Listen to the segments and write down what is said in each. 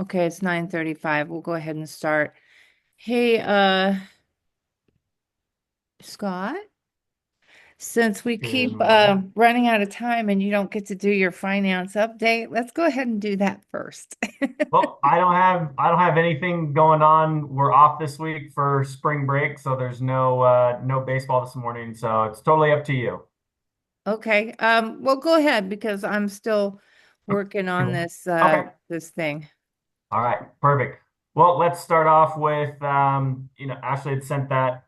Okay, it's 9:35. We'll go ahead and start. Hey, Scott, since we Good keep morning. running out of time and you don't get to do your finance update, let's go ahead and do that first. Well, I don't have anything going on. We're off this week for spring break, so there's no baseball this morning. So it's totally up to you. Okay. Well, go ahead because I'm still working on this Okay. this thing. All right. Perfect. Well, let's start off with Ashley had sent that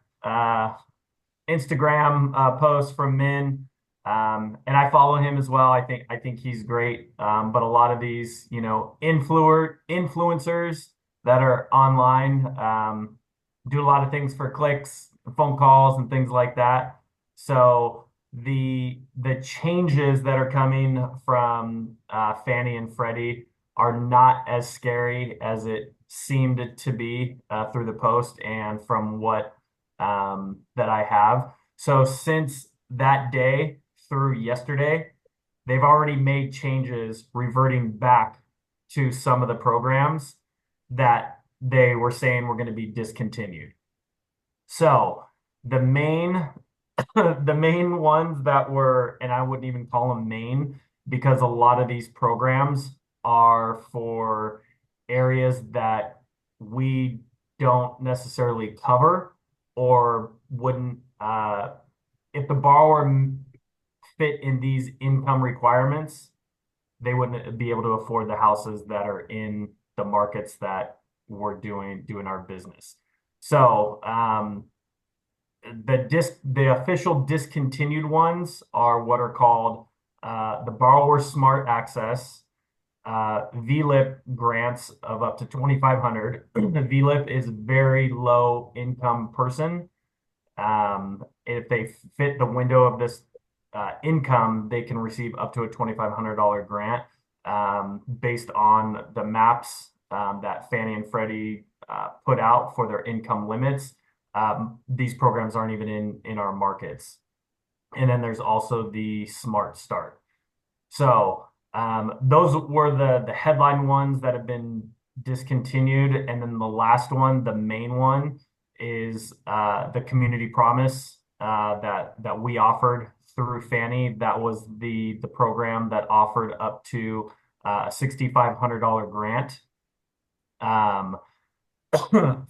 Instagram post from Min. And I follow him as well. I think he's great. But a lot of these, influencers that are online do a lot of things for clicks, phone calls, and things like that. So the changes that are coming from Fannie and Freddie are not as scary as it seemed to be through the post and from what that I have. So since that day through yesterday, they've already made changes reverting back to some of the programs that they were saying were going to be discontinued. So the main the main ones that were, and I wouldn't even call them main because a lot of these programs are for areas that we don't necessarily cover or wouldn't, if the borrower fit in these income requirements, they wouldn't be able to afford the houses that are in the markets that we're doing our business. So, the official discontinued ones are what are called the Borrower Smart Access VLIP grants of up to 2,500. The VLIP is very low income person. If they fit the window of this income, they can receive up to a $2,500 grant based on the maps that Fannie and Freddie put out for their income limits. These programs aren't even in our markets. And then there's also the Smart Start. So those were the headline ones that have been discontinued. And then the last one, the main one, is the Community Promise that we offered through Fannie. That was the program that offered up to a $6,500 grant. Um,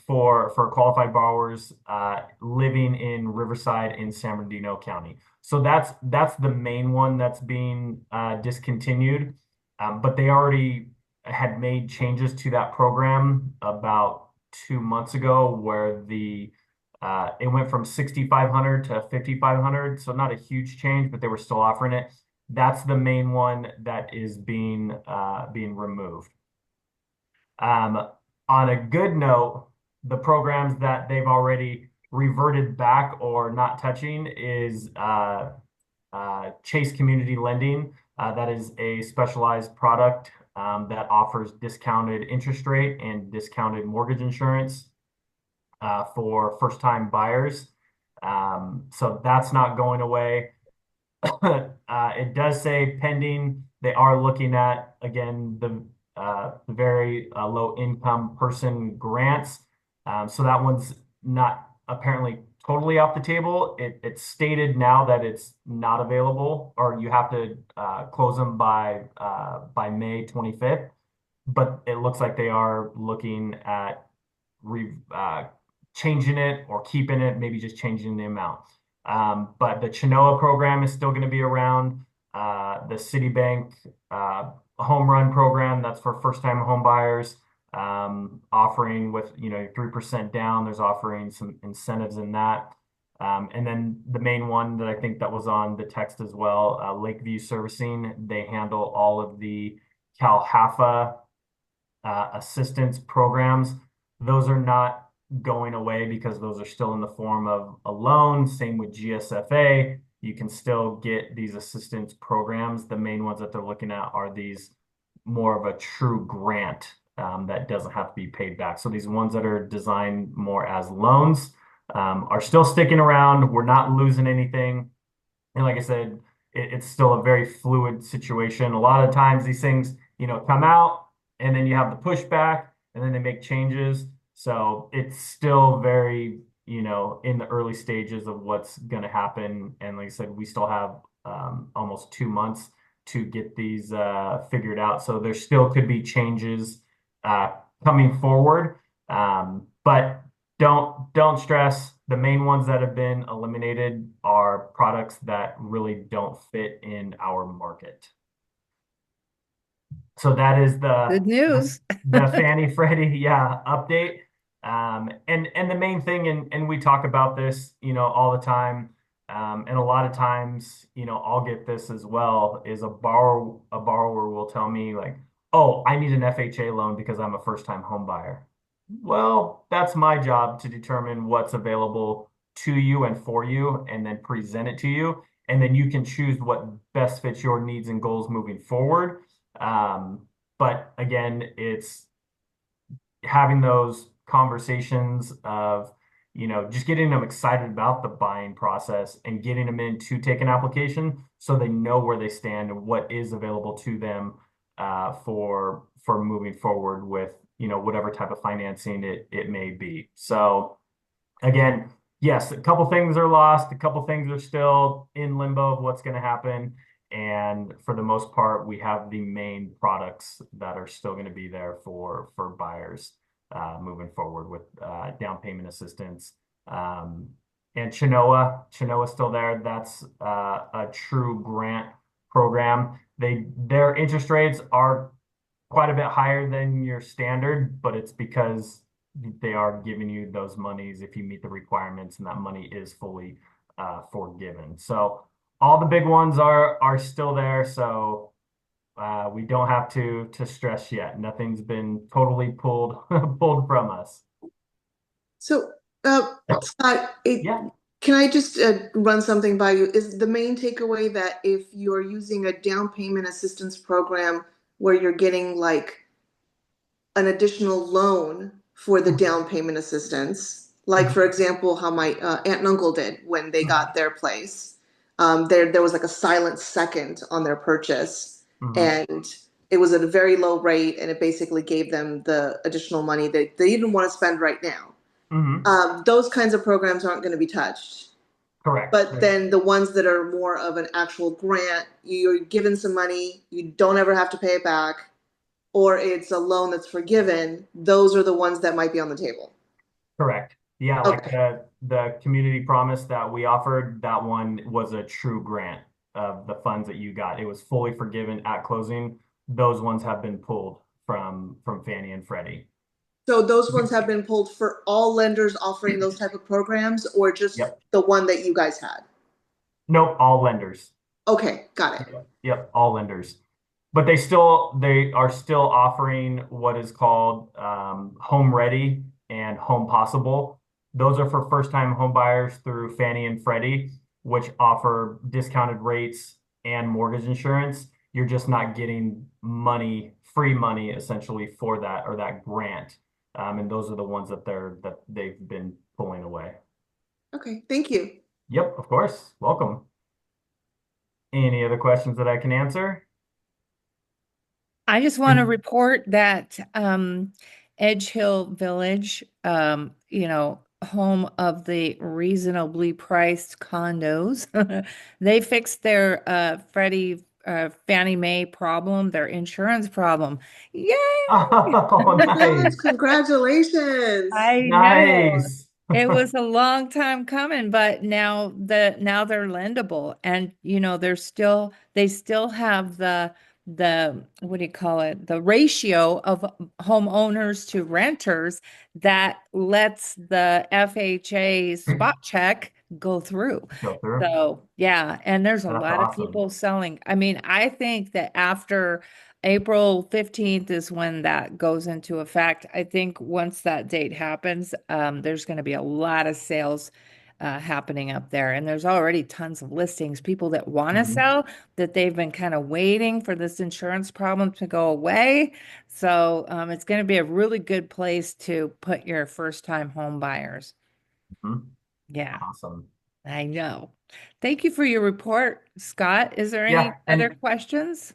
for qualified borrowers living in Riverside in San Bernardino County. So that's the main one that's being discontinued. But they already had made changes to that program about 2 months ago, where the it went from 6,500 to 5,500. So not a huge change, but they were still offering it. That's the main one that is being removed. Um, on a good note, the programs that they've already reverted back or not touching is Chase Community Lending. That is a specialized product that offers discounted interest rate and discounted mortgage insurance for first-time buyers. So that's not going away. It does say pending. They are looking at, again, the very low income person grants. So that one's not apparently totally off the table. It's stated now that it's not available, or you have to close them by May 25th. But it looks like they are looking at re, changing it or keeping it, maybe just changing the amount. But the Chenoa program is still going to be around. The Citibank home run program, that's for first-time home buyers, offering with 3% down. There's offering some incentives in that. And then the main one that I think that was on the text as well, Lakeview Servicing, they handle all of the CalHFA assistance programs. Those are not going away because those are still in the form of a loan. Same with GSFA. You can still get these assistance programs. The main ones that they're looking at are these more of a true grant that doesn't have to be paid back. So these ones that are designed more as loans are still sticking around. We're not losing anything. And like I said, it's still a very fluid situation. A lot of times these things, come out and then you have the pushback, and then they make changes. So it's still very, in the early stages of what's going to happen. And like I said, we still have almost 2 months to get these figured out. So there still could be changes uh, coming forward. But don't stress. The main ones that have been eliminated are products that really don't fit in our market. So that is Good the news. the Fannie Freddie, yeah, update. And the main thing, and we talk about this, all the time. And a lot of times, I'll get this as well, is a borrower will tell me like, oh, I need an FHA loan because I'm a first-time home buyer. Well, that's my job to determine what's available to you and for you, and then present it to you. And then you can choose what best fits your needs and goals moving forward. But again, it's having those conversations of, just getting them excited about the buying process and getting them in to take an application so they know where they stand and what is available to them for moving forward with, whatever type of financing it may be. So again, yes, a couple things are lost, a couple things are still in limbo of what's going to happen. And for the most part, we have the main products that are still going to be there for buyers moving forward with down payment assistance. Um, and Chenoa is still there. That's a true grant program. Their interest rates are quite a bit higher than your standard, but it's because they are giving you those monies if you meet the requirements, and that money is fully forgiven. So all the big ones are still there. So we don't have to stress yet. Nothing's been totally pulled pulled from us. So, Scott, Yeah. can I just run something by you? Is the main takeaway that if you're using a down payment assistance program where you're getting like an additional loan for the down payment assistance, like for example, how my aunt and uncle did when they got their place, there was like a silent second on their purchase, Mhm. and it was at a very low rate, and it basically gave them the additional money that they didn't want to spend right now. Mhm. Those kinds of programs aren't going to be touched. Correct. But then the ones that are more of an actual grant, you're given some money, you don't ever have to pay it back, or it's a loan that's forgiven, those are the ones that might be on the table. Correct. Yeah, like Okay. the community promise that we offered, that one was a true grant of the funds that you got. It was fully forgiven at closing. Those ones have been pulled from Fannie and Freddie. So those ones have been pulled for all lenders offering those type of programs or just Yep. the one that you guys had? Nope, all lenders. Okay, got it. Yep, all lenders. But they are still offering what is called Home Ready and Home Possible. Those are for first-time home buyers through Fannie and Freddie, which offer discounted rates and mortgage insurance. You're just not getting money, free money essentially for that or that grant. And those are the ones that they've been pulling away. Okay, thank you. Yep, of course. Welcome. Any other questions that I can answer? I just want to report that Edge Hill Village, home of the reasonably priced condos, they fixed their Fannie Mae problem, their insurance problem. Yay! Oh, Yes, nice. congratulations. I know. Nice. It was a long time coming, but now they're lendable, and they still have the what do you call it, the ratio of homeowners to renters that lets the FHA spot check go through. Go through. So yeah, and there's a That's lot of awesome. people selling. I mean, I think that after April 15th is when that goes into effect. I think once that date happens, there's going to be a lot of sales happening up there. And there's already tons of listings, people that want to Mhm. sell, that they've been kind of waiting for this insurance problem to go away. So it's going to be a really good place to put your first-time home buyers. Mhm. Yeah, Awesome. I know. Thank you for your report, Scott. Is there any Yeah, other and questions?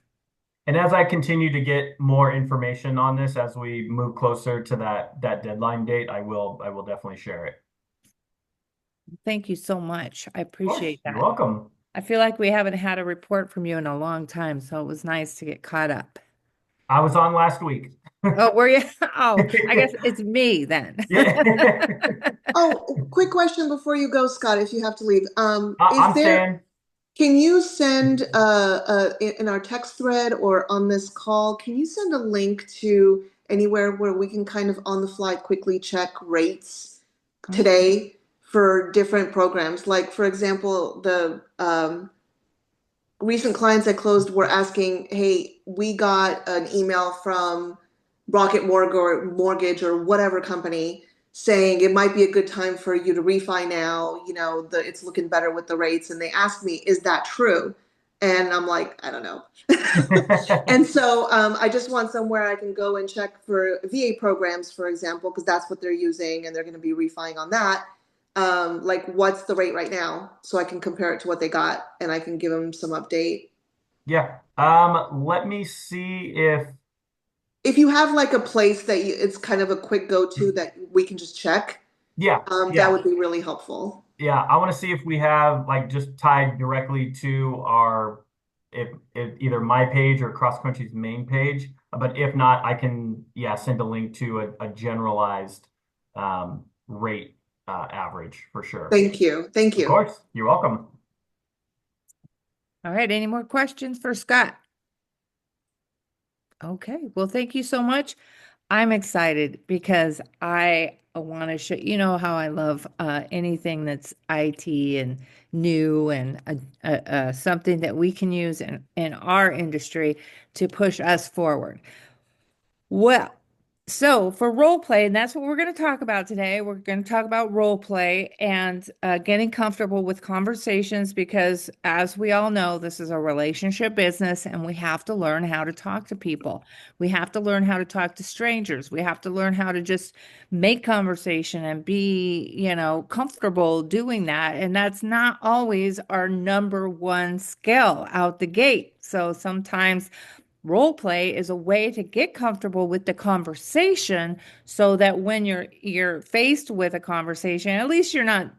And as I continue to get more information on this, as we move closer to that deadline date, I will definitely share it. Thank you so much. I Of course, appreciate you're that. welcome. I feel like we haven't had a report from you in a long time, so it was nice to get caught up. I was on last week. Oh, were you? Oh, I guess it's me then. Yeah. Oh, quick question before you go, Scott, if you have to leave. I'm staying. Can you send in our text thread or on this call, can you send a link to anywhere where we can kind of on the fly quickly check rates today for different programs? Like, for example, the recent clients I closed were asking, hey, we got an email from Rocket Mortgage or whatever company saying it might be a good time for you to refi now. It's looking better with the rates. And they asked me, is that true? And I'm like, I don't know. And so I just want somewhere I can go and check for VA programs, for example, because that's what they're using and they're going to be refining on that. Like what's the rate right now so I can compare it to what they got and I can give them some update. Yeah. Let me see If you have like a place that it's kind of a quick go-to that we can just check, yeah, that yeah. would be really helpful. Yeah, I want to see if we have like just tied directly to our if either my page or Cross Country's main page. But if not, I can send a link to a generalized rate average for sure. Thank you. Thank Of you. course, you're welcome. All right, any more questions for Scott? Okay, well, thank you so much. I'm excited because I want to show, you know how I love anything that's IT and new and something that we can use in our industry to push us forward. Well, so for role play, and that's what we're going to talk about today. We're going to talk about role play and getting comfortable with conversations because, as we all know, this is a relationship business and we have to learn how to talk to people. We have to learn how to talk to strangers. We have to learn how to just make conversation and be, comfortable doing that. And that's not always our number one skill out the gate. So sometimes role play is a way to get comfortable with the conversation so that when you're faced with a conversation, at least you're not,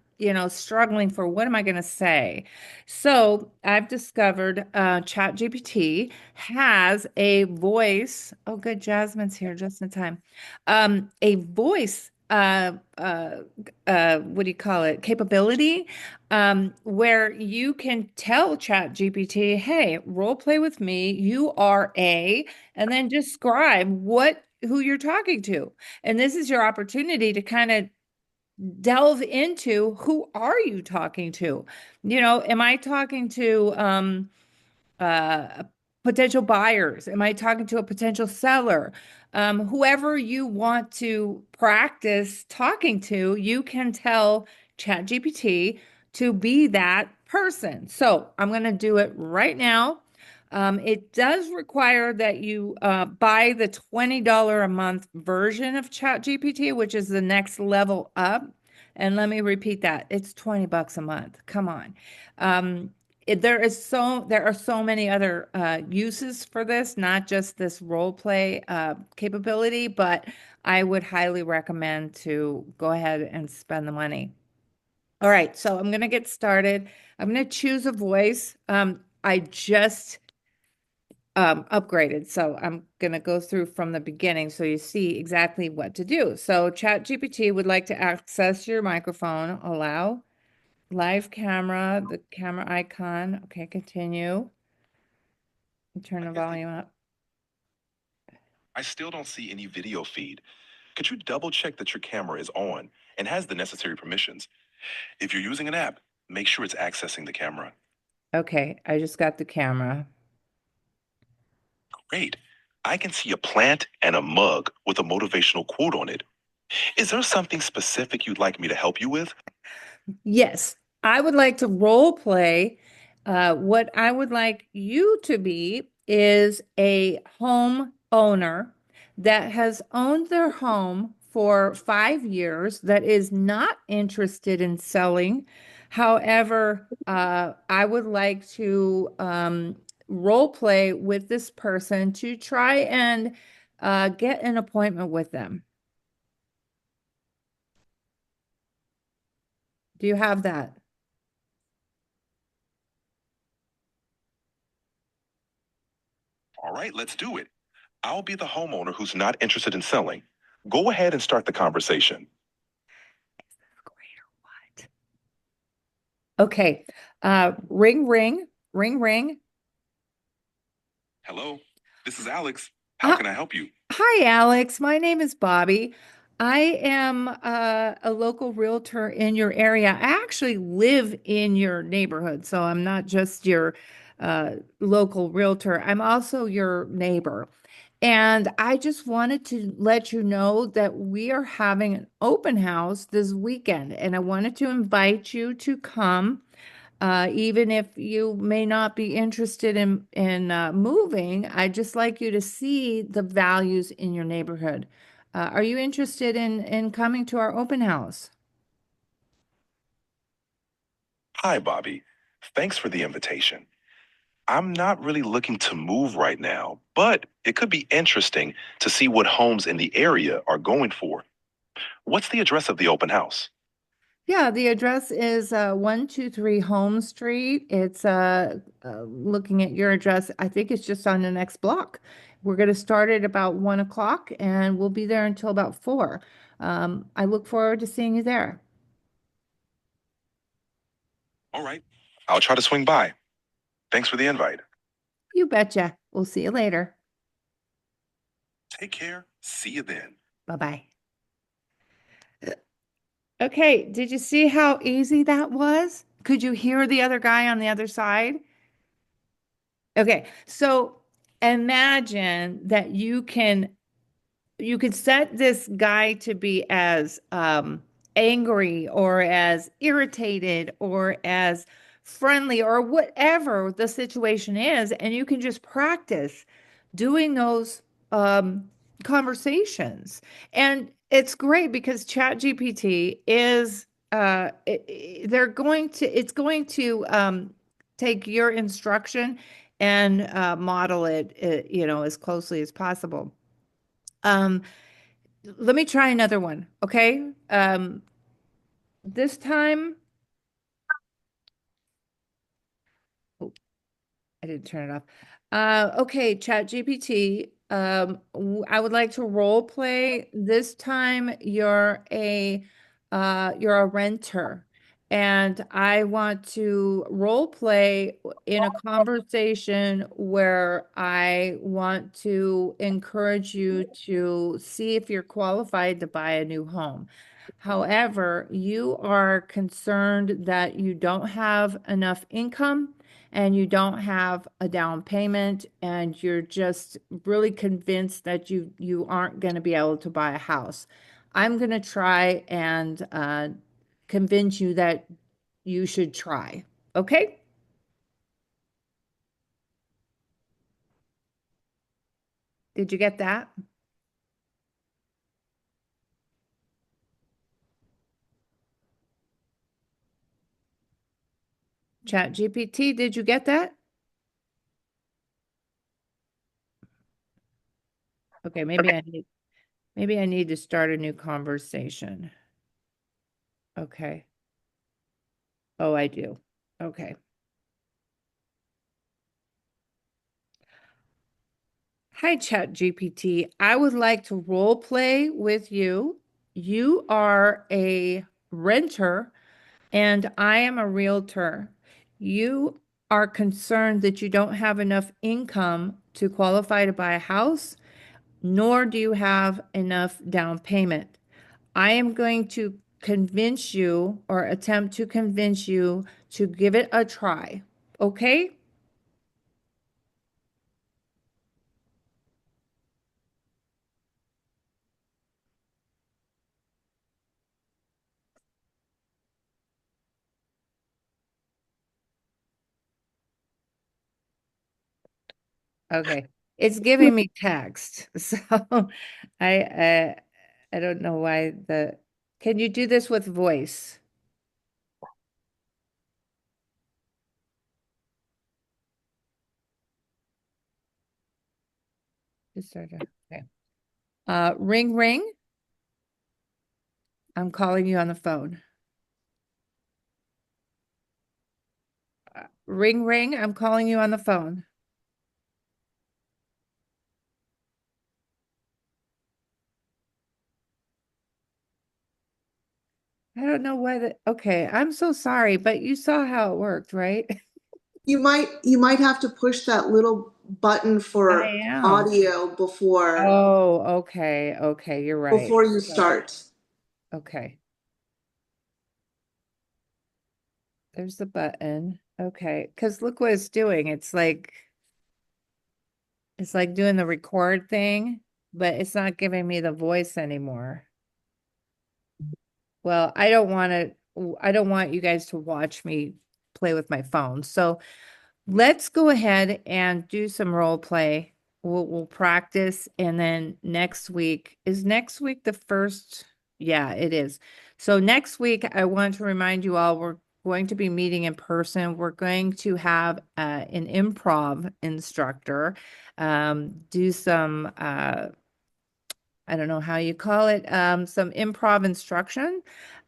struggling for what am I going to say. So I've discovered ChatGPT has a voice. Oh, good, Jasmine's here just in time. A voice what do you call it, capability, where you can tell ChatGPT, hey, role play with me, you are a, and then describe who you're talking to. And this is your opportunity to kind of delve into who are you talking to? Am I talking to uh, potential buyers? Am I talking to a potential seller? Whoever you want to practice talking to, you can tell ChatGPT to be that person. So I'm going to do it right now. It does require that you buy the $20 a month version of ChatGPT, which is the next level up. And let me repeat that. It's $20 a month. Come on. There are so many other uses for this, not just this role play capability, but I would highly recommend to go ahead and spend the money. All right, so I'm going to get started. I'm going to choose a voice. I just upgraded, so I'm going to go through from the beginning so you see exactly what to do. So ChatGPT would like to access your microphone. Allow. Live camera, the camera icon. Okay, continue. Turn the volume up. I still don't see any video feed. Could you double check that your camera is on and has the necessary permissions? If you're using an app, make sure it's accessing the camera. Okay, I just got the camera. Great. I can see a plant and a mug with a motivational quote on it. Is there something specific you'd like me to help you with? Yes, I would like to role play. What I would like you to be is a home owner that has owned their home for 5 years that is not interested in selling. However, I would like to role play with this person to try and get an appointment with them. Do you have that? All right, let's do it. I'll be the homeowner who's not interested in selling. Go ahead and start the conversation. Great or what? Okay. Ring, ring, ring, ring. Hello, this is Alex. How can I help you? Hi, Alex. My name is Bobby. I am a local realtor in your area. I actually live in your neighborhood, so I'm not just your local realtor. I'm also your neighbor. And I just wanted to let you know that we are having an open house this weekend, and I wanted to invite you to come. Even if you may not be interested in moving, I'd just like you to see the values in your neighborhood. Are you interested in coming to our open house? Hi, Bobby. Thanks for the invitation. I'm not really looking to move right now, but it could be interesting to see what homes in the area are going for. What's the address of the open house? Yeah, the address is 123 Home Street. It's looking at your address. I think it's just on the next block. We're going to start at about 1 o'clock, and we'll be there until about 4. I look forward to seeing you there. All right, I'll try to swing by. Thanks for the invite. You betcha. We'll see you later. Take care. See you then. Bye-bye. Okay, did you see how easy that was? Could you hear the other guy on the other side? Okay, so imagine that you could set this guy to be as angry or as irritated or as friendly or whatever the situation is, and you can just practice doing those conversations. And it's great because ChatGPT is it's going to take your instruction and model it, as closely as possible. Um, Let me try another one, okay? This time, oh, I didn't turn it off. Okay, ChatGPT. I would like to role play. This time, you're a renter, and I want to role play in a conversation where I want to encourage you to see if you're qualified to buy a new home. However, you are concerned that you don't have enough income and you don't have a down payment and you're just really convinced that you aren't going to be able to buy a house. I'm going to try and convince you that you should try. Okay? Did you get that? Chat GPT, did you get that? Okay, maybe I need to start a new conversation. Okay. Oh, I do. Okay. Hi, ChatGPT. I would like to role play with you. You are a renter and I am a realtor. You are concerned that you don't have enough income to qualify to buy a house, nor do you have enough down payment. I am going to convince you or attempt to convince you to give it a try. Okay? Okay. It's giving me text. So I uh, I don't know why the can you do this with voice? Just sort of, okay. Ring, ring. I'm calling you on the phone. Ring, ring. I'm calling you on the phone. I don't know why okay, I'm so sorry, but you saw how it worked, right? You might have to push that little button I for am. audio before Oh, okay. Okay, you're right. before you So, start. okay. There's the button. Okay. Because look what it's doing. It's like doing the record thing, but it's not giving me the voice anymore. Well, I don't want you guys to watch me play with my phone. So let's go ahead and do some role play. We'll practice, and then next week the first? Yeah, it is. So next week, I want to remind you all we're going to be meeting in person. We're going to have an improv instructor do some I don't know how you call it, some improv instruction.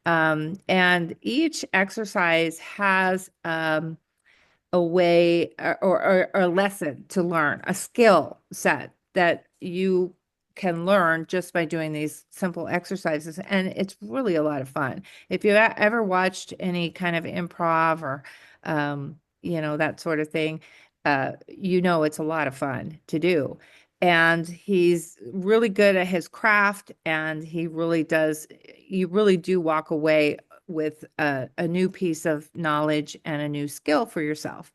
And each exercise has a way or a lesson to learn, a skill set that you can learn just by doing these simple exercises. And it's really a lot of fun. If you ever watched any kind of improv or, that sort of thing, it's a lot of fun to do. And he's really good at his craft, and you really do walk away with a new piece of knowledge and a new skill for yourself.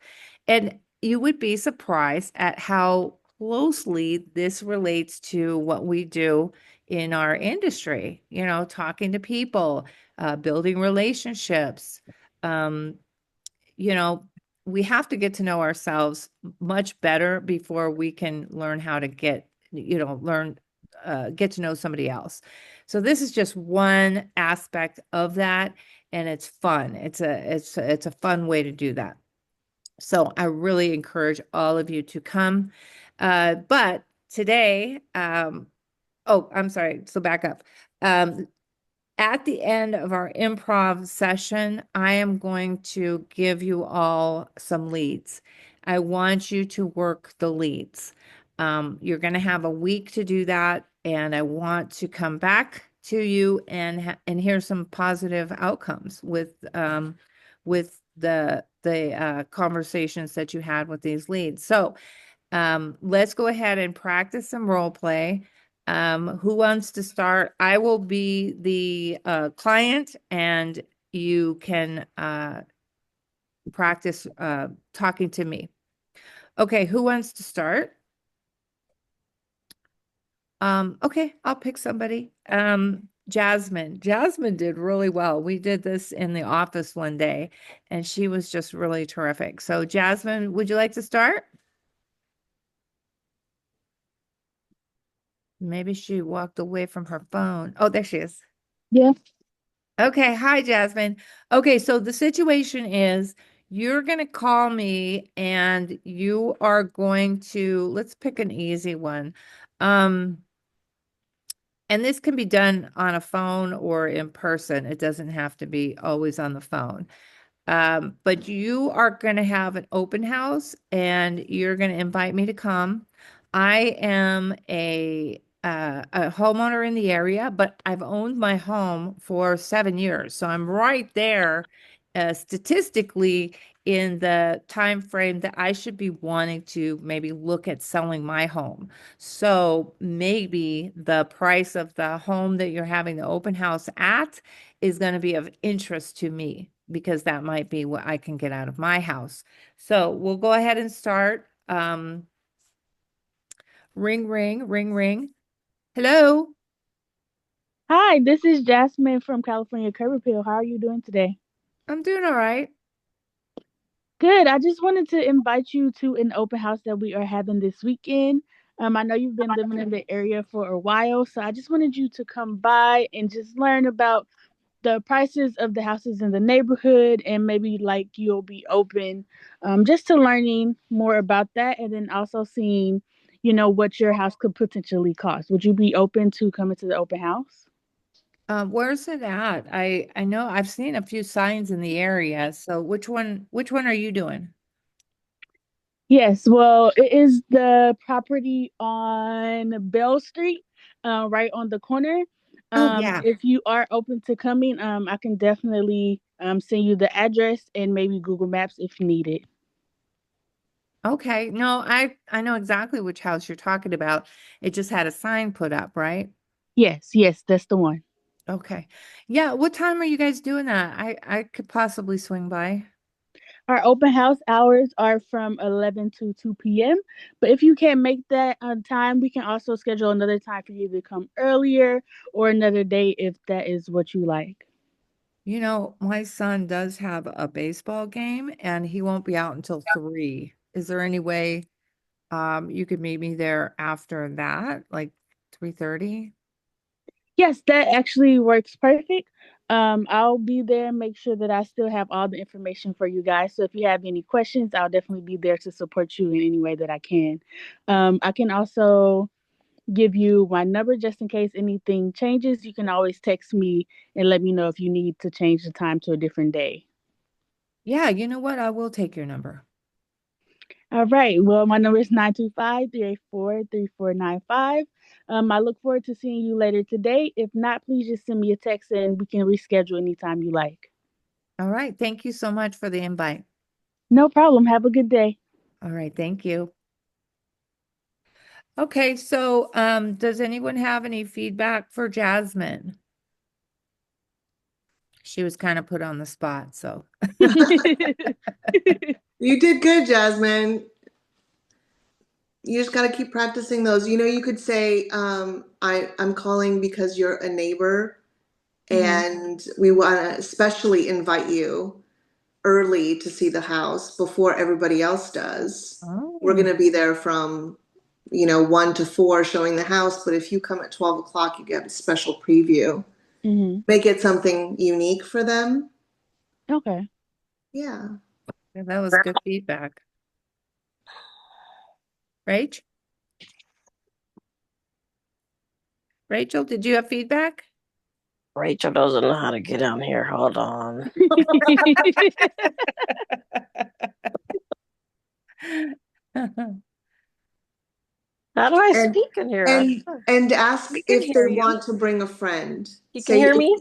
And you would be surprised at how closely this relates to what we do in our industry, talking to people, building relationships. Um, you know, we have to get to know ourselves much better before we can learn how to get to know somebody else. So this is just one aspect of that, and it's fun. It's a fun way to do that. So I really encourage all of you to come. But today, oh, I'm sorry. So back up. Um, at the end of our improv session, I am going to give you all some leads. I want you to work the leads. You're going to have a week to do that, and I want to come back to you and hear some positive outcomes with the conversations that you had with these leads. So let's go ahead and practice some role play. Who wants to start? I will be the client, and you can practice talking to me. Okay, who wants to start? Okay, I'll pick somebody. Jasmine. Jasmine did really well. We did this in the office one day, and she was just really terrific. So, Jasmine, would you like to start? Maybe she walked away from her phone. Oh, there she is. Yeah. Okay. Hi, Jasmine. Okay. So the situation is you're going to call me and you are going to, let's pick an easy one. Um, and this can be done on a phone or in person. It doesn't have to be always on the phone. But you are going to have an open house and you're going to invite me to come. I am a homeowner in the area, but I've owned my home for 7 years. So I'm right there, statistically in the time frame that I should be wanting to maybe look at selling my home. So maybe the price of the home that you're having the open house at is going to be of interest to me because that might be what I can get out of my house. So we'll go ahead and start. Ring, ring, ring, ring. Hello. Hi, this is Jasmine from California Curb Appeal. How are you doing today? I'm doing all right. Good. I just wanted to invite you to an open house that we are having this weekend. I know you've been living in the area for a while, so I just wanted you to come by and just learn about the prices of the houses in the neighborhood, and maybe like you'll be open just to learning more about that, and then also seeing what your house could potentially cost. Would you be open to coming to the open house? Where's it at? I know I've seen a few signs in the area. So which one are you doing? Yes, well, it is the property on Bell Street, right on the corner. Oh yeah. If you are open to coming, I can definitely send you the address and maybe Google Maps if you need it. Okay. No, I know exactly which house you're talking about. It just had a sign put up, right? Yes, yes, that's the one. Okay. Yeah, what time are you guys doing that? I could possibly swing by. Our open house hours are from 11 to 2 p.m. But if you can't make that on time, we can also schedule another time for you to come earlier or another day if that is what you like. My son does have a baseball game and he won't be out until 3. Is there any way you could meet me there after that, like 3:30? Yes, that actually works perfect. I'll be there, make sure that I still have all the information for you guys. So if you have any questions, I'll definitely be there to support you in any way that I can. I can also give you my number just in case anything changes. You can always text me and let me know if you need to change the time to a different day. Yeah, you know what? I will take your number. All right. Well, my number is 925-384-3495. I look forward to seeing you later today. If not, please just send me a text and we can reschedule anytime you like. All right. Thank you so much for the invite. No problem. Have a good day. All right. Thank you. Okay, so does anyone have any feedback for Jasmine? She was kind of put on the spot, so. You did good, Jasmine. You just got to keep practicing those. You could say, I'm calling because you're a neighbor and we want to especially invite you early to see the house before everybody else does. We're Oh. going to be there from 1 to 4 showing the house, but if you come at 12 o'clock, you get a special preview. Make it something unique for them. Okay. Yeah. Yeah, that was good feedback. Rachel, did you have feedback? Rachel doesn't know how to get on here. Hold on. How do I speak in here? And ask We can if hear they you. want to bring a friend. You can hear me?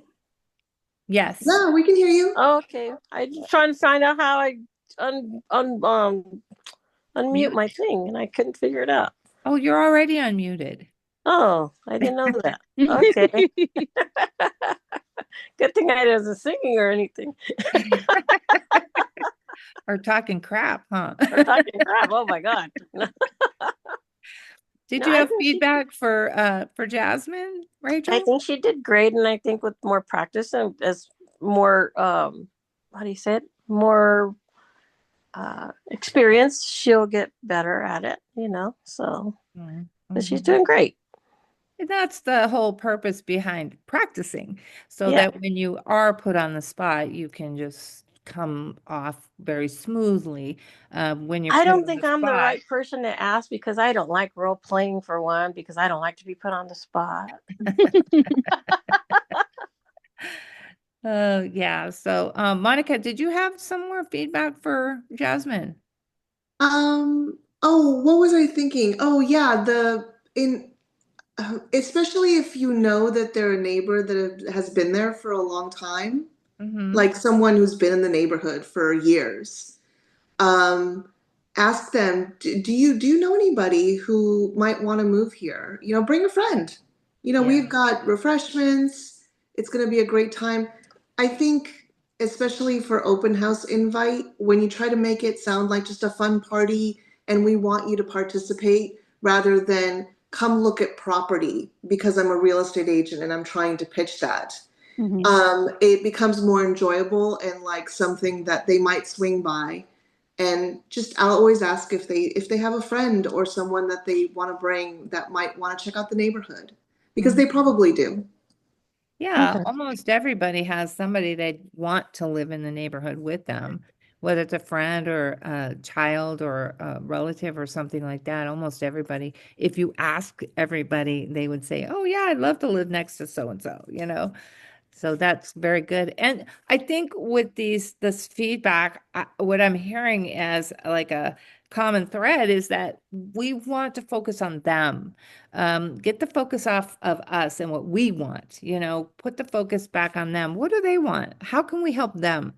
Yes. Yeah, we can hear you. Okay. I'm trying to find out how I unmute my thing, and I couldn't figure it out. Oh, you're already unmuted. Oh, I didn't know that. Okay. Good thing I wasn't singing or anything. Or talking crap, huh? Or talking crap. Oh my God. Did you have feedback for Jasmine, Rachel? I think she did great, and I think with more practice and as more how do you say it? More experience, she'll get better at it, So but she's doing great. And that's the whole purpose behind practicing, so Yeah. that when you are put on the spot, you can just come off very smoothly. When you're I put don't on think the I'm the spot. right person to ask because I don't like role playing for one, because I don't like to be put on the spot. Yeah. So, Monica, did you have some more feedback for Jasmine? Oh, what was I thinking? Oh, yeah, especially if you know that they're a neighbor that has been there for a long time, like someone who's been in the neighborhood for years. Ask them, do you know anybody who might want to move here? Bring a friend. We've got refreshments. It's going to be a great time. I think, especially for open house invite, when you try to make it sound like just a fun party and we want you to participate rather than come look at property because I'm a real estate agent and I'm trying to pitch that. It becomes more enjoyable and like something that they might swing by. And I'll always ask if they have a friend or someone that they want to bring that might want to check out the neighborhood, because they probably do. Yeah, almost everybody has somebody they want to live in the neighborhood with them, whether it's a friend or a child or a relative or something like that, almost everybody, if you ask everybody, they would say, "Oh yeah, I'd love to live next to so and so," you know. So that's very good. And I think with this feedback, what I'm hearing as like a common thread is that we want to focus on them. Get the focus off of us and what we want, you know, put the focus back on them. What do they want? How can we help them?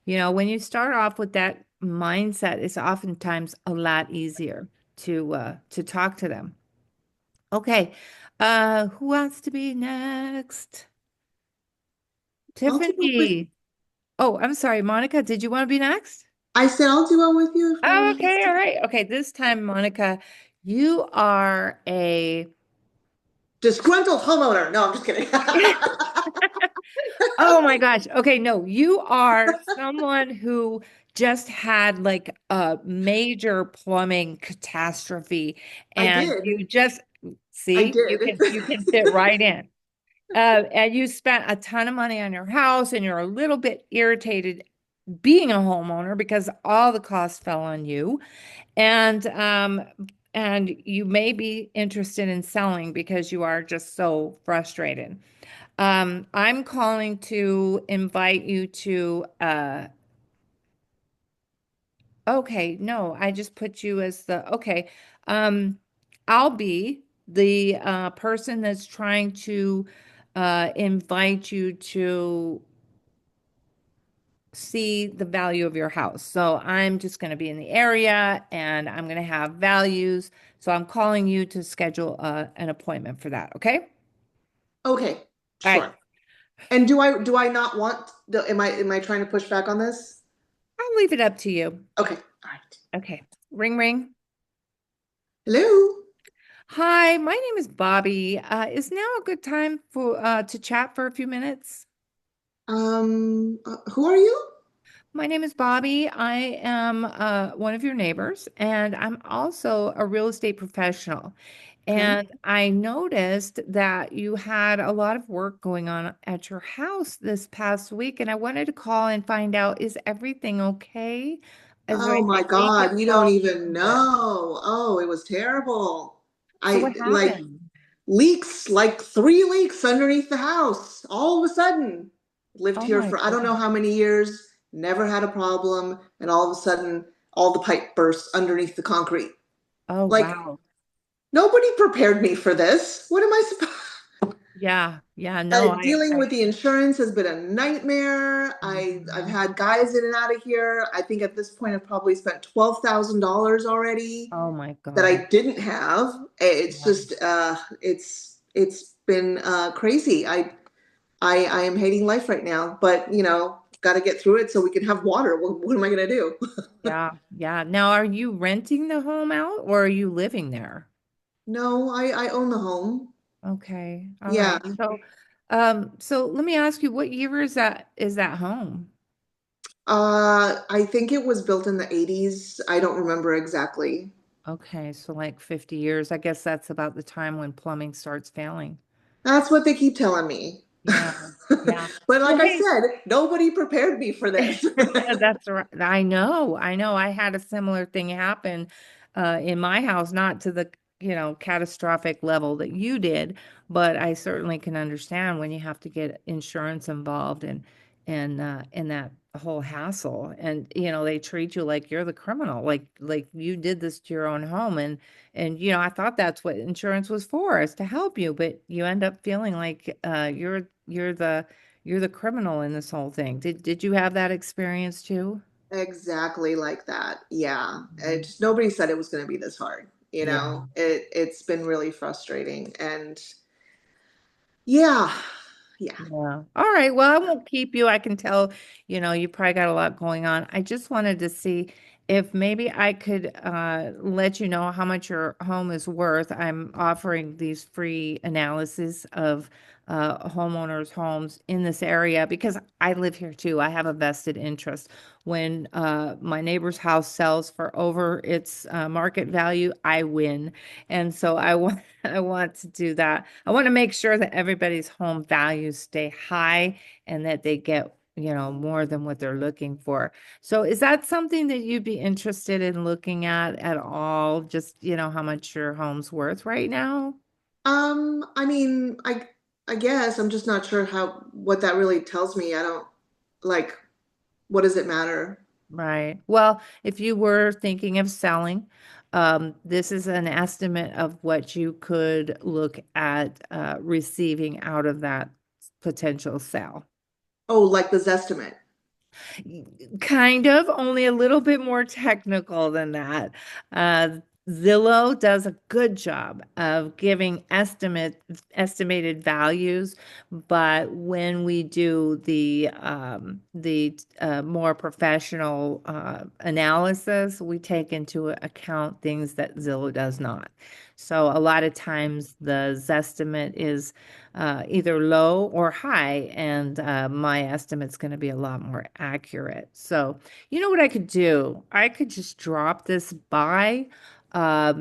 You know, when you start off with that mindset, it's oftentimes a lot easier to talk to them. Okay. Who wants to be next? I'll do one with, Tiffany. Oh, I'm sorry, Monica, did you want to be next? I said I'll do one with you if no one Oh, wants okay, to. all right. Okay, this time, Monica, you are a Disgruntled homeowner. No, I'm just kidding. Oh my gosh. Okay, no, you are someone who just had like a major plumbing catastrophe I and did. you just I see, did. you can fit right in. And you spent a ton of money on your house and you're a little bit irritated being a homeowner because all the costs fell on you. And and you may be interested in selling because you are just so frustrated. I'm calling to invite you to okay, no, I just put you as the okay. Um, I'll be the person that's trying to invite you to see the value of your house. So I'm just going to be in the area and I'm going to have values. So I'm calling you to schedule an appointment for that. Okay. Okay, All right. sure. And do I not want the am I trying to push back on this? I'll leave it up to you. Okay, all right. Okay. Ring, ring. Hello. Hi, my name is Bobby. Is now a good time for to chat for a few minutes? Who are you? My name is Bobby. I am one of your neighbors, and I'm also a real estate professional. Okay. And I noticed that you had a lot of work going on at your house this past week, and I wanted to call and find out, is everything okay? Is there Oh my anything we can God, you don't help even you with? know. Oh, it was terrible. So I what like happened? leaks, like 3 leaks underneath the house, all of a sudden. Lived Oh here my for I don't know goodness. how many years, never had a problem, and all of a sudden, all the pipe bursts underneath the concrete. Oh Like, wow. nobody prepared me for this. What am I supposed? Yeah, yeah, no, Dealing I with the insurance has been a nightmare. I've Mhm. had guys in and out of here. I think at this point I've probably spent $12,000 already Oh my that God. I didn't have. It's Yeah. just it's been crazy. I am hating life right now, but got to get through it so we can have water. What am I gonna do? Yeah, yeah. Now, are you renting the home out or are you living there? No, I own the home. Okay. All Yeah. right. So let me ask you, what year is that home? I think it was built in the 80s. I don't remember exactly. Okay, so like 50 years. I guess that's about the time when plumbing starts failing. That's what they keep telling me. Yeah. Yeah. But Well, like I hey, said, nobody prepared me for this. that's right. I know. I know. I had a similar thing happen in my house, not to the, catastrophic level that you did, but I certainly can understand when you have to get insurance involved and in that whole hassle. And they treat you like you're the criminal, like you did this to your own home. And I thought that's what insurance was for, is to help you, but you end up feeling like you're the criminal in this whole thing. Did you have that experience too? Exactly like that. Yeah. It Mhm. just nobody said it was going to be this hard. Yeah. It's been really frustrating and yeah. Yeah. Yeah. All right. Well, I won't keep you. I can tell, you probably got a lot going on. I just wanted to see if maybe I could let you know how much your home is worth. I'm offering these free analysis of homeowners' homes in this area because I live here too. I have a vested interest. When my neighbor's house sells for over its market value, I win. And so I want I want to do that. I want to make sure that everybody's home values stay high and that they get more than what they're looking for. So is that something that you'd be interested in looking at all? Just, how much your home's worth right now? I mean, I guess I'm just not sure what that really tells me. I don't like, what does it matter? Right. Well, if you were thinking of selling, this is an estimate of what you could look at receiving out of that potential sale. Oh, like the Zestimate. Kind of, only a little bit more technical than that. Uh, Zillow does a good job of giving estimated values, but when we do the more professional analysis, we take into account things that Zillow does not. So a lot of times the Zestimate is either low or high, and my estimate's going to be a lot more accurate. So, you know what I could do? I could just drop this by.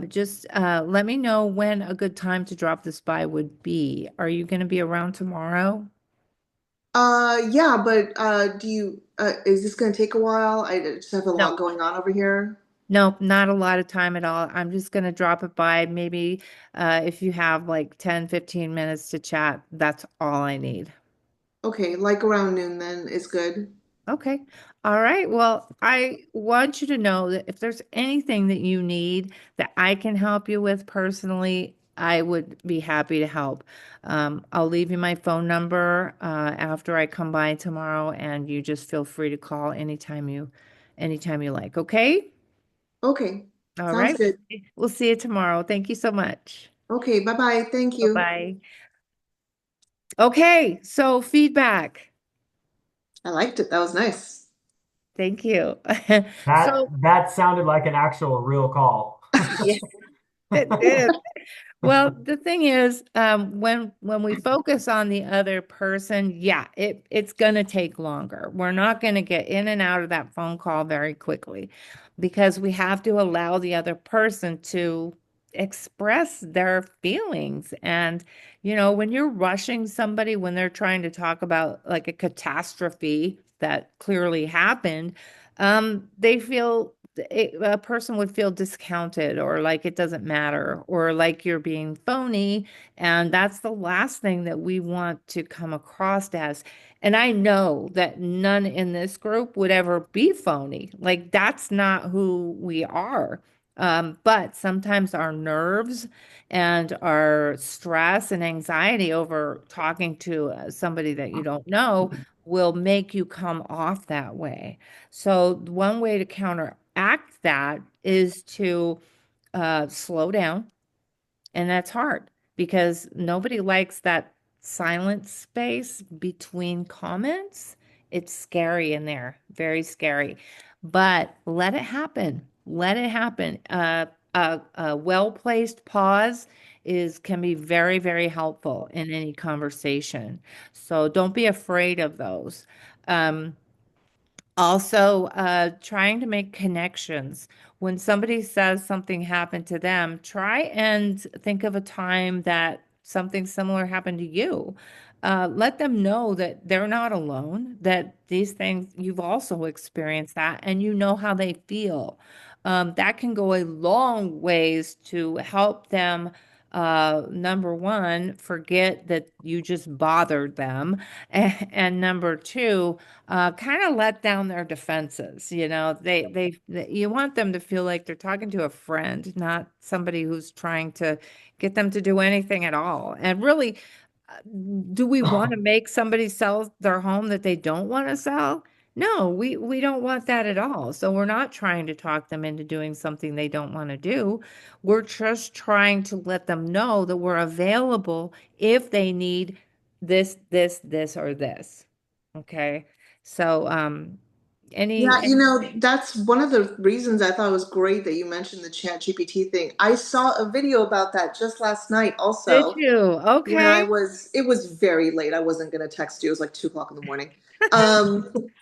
Just let me know when a good time to drop this by would be. Are you going to be around tomorrow? Yeah, but is this gonna take a while? I just have a No. lot going on over here. No, not a lot of time at all. I'm just going to drop it by. Maybe if you have like 10, 15 minutes to chat, that's all I need. Okay, like around noon then is good. Okay. All right. Well, I want you to know that if there's anything that you need that I can help you with personally, I would be happy to help. I'll leave you my phone number after I come by tomorrow, and you just feel free to call anytime you like. Okay? Okay, All sounds right. good. We'll see you tomorrow. Thank you so much. Okay, bye-bye. Thank you. Bye-bye. Okay, so feedback. I liked it. That was nice. Thank you. That So, that sounded like an actual real call. yeah, it did. Well, the thing is, when we focus on the other person, yeah, it's gonna take longer. We're not gonna get in and out of that phone call very quickly because we have to allow the other person to express their feelings. And, when you're rushing somebody when they're trying to talk about like a catastrophe that clearly happened, they feel a person would feel discounted or like it doesn't matter or like you're being phony. And that's the last thing that we want to come across as. And I know that none in this group would ever be phony. Like that's not who we are. But sometimes our nerves and our stress and anxiety over talking to somebody that you don't know will make you come off that way. So one way to counteract that is to slow down, and that's hard because nobody likes that silent space between comments. It's scary in there, very scary. But let it happen. Let it happen. A well-placed pause can be very, very helpful in any conversation. So don't be afraid of those. Um, Also, trying to make connections. When somebody says something happened to them, try and think of a time that something similar happened to you. Let them know that they're not alone, that these things, you've also experienced that, and you know how they feel. That can go a long ways to help them, number one, forget that you just bothered them. And number two, kind of let down their defenses. You want them to feel like they're talking to a friend, not somebody who's trying to get them to do anything at all. And really, do we want to make somebody sell their home that they don't want to sell? No, we don't want that at all. So we're not trying to talk them into doing something they don't want to do. We're just trying to let them know that we're available if they need this, or this. Okay. So, Yeah, any that's one of the reasons I thought it was great that you mentioned the Chat GPT thing. I saw a video about that just last night did also. you? When Okay. it was very late. I wasn't gonna text you. It was like 2 o'clock in the morning.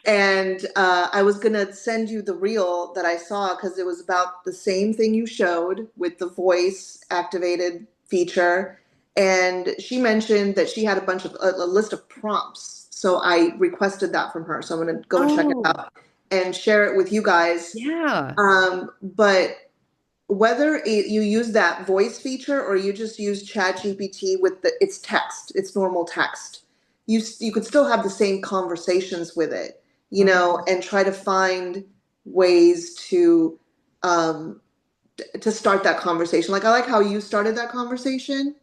And I was gonna send you the reel that I saw because it was about the same thing you showed with the voice activated feature. And she mentioned that she had a list of prompts. So I requested that from her. So I'm going to go and check it Oh, out and share it with you guys. yeah. But whether you use that voice feature or you just use ChatGPT with it's text, it's normal text, you could still have the same conversations with it, you know, and try to find ways um, to start that conversation. Like I like how you started that conversation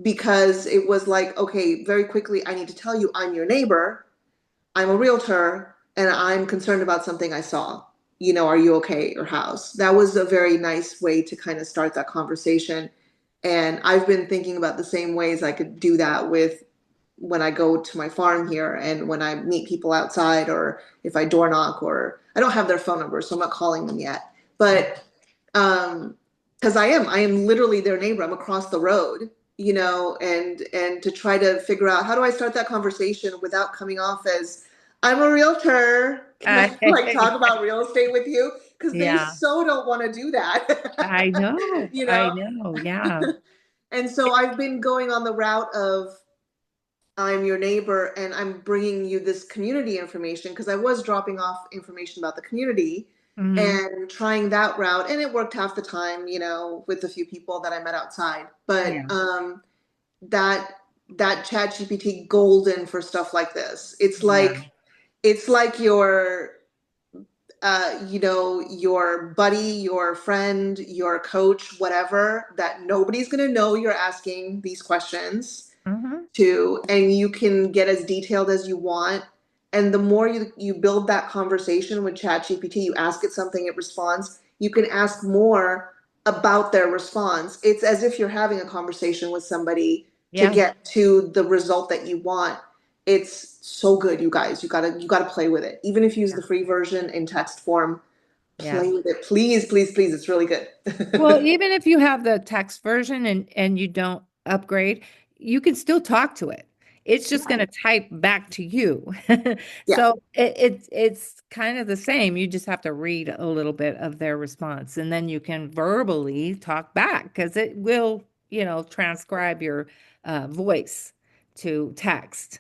because it was like, okay, very quickly, I need to tell you I'm your neighbor. I'm a realtor and I'm concerned about something I saw. You know, are you okay at your house? That was a very nice way to kind of start that conversation. And I've been thinking about the same ways I could do that with when I go to my farm here and when I meet people outside or if I door knock or I don't have their phone number, so I'm not calling them yet. But because I am literally their neighbor. I'm across the road, you know, and to try to figure out how do I start that conversation without coming off as I'm a realtor. Can I like talk about real estate with you? Because they Yeah, so don't want to do that. I know. You I know? know. Yeah. And so I've been going on the route of I'm your neighbor and I'm bringing you this community information because I was dropping off information about the community Mhm. and trying that route. And it worked half the time, you know, with a few people that I met outside. But Yeah. that that chat GPT golden for stuff like this. Yeah. It's like your you know, your buddy, your friend, your coach, whatever, that nobody's gonna know you're asking these questions Mhm. to, and you can get as detailed as you want. And the more you build that conversation with ChatGPT, you ask it something, it responds. You can ask more about their response. It's as if you're having a conversation with somebody to Yeah. get to the result that you want. It's so good, you guys. You gotta play with it. Even if you use Yeah. the free version in text form, Yeah. play with it. Please, please, please. It's really good. Well, even if you have the text version and you don't upgrade, you can still talk to it. It's just going to type back to you. Yeah. So it's kind of the same. You just have to read a little bit of their response, and then you can verbally talk back because it will, transcribe your voice to text.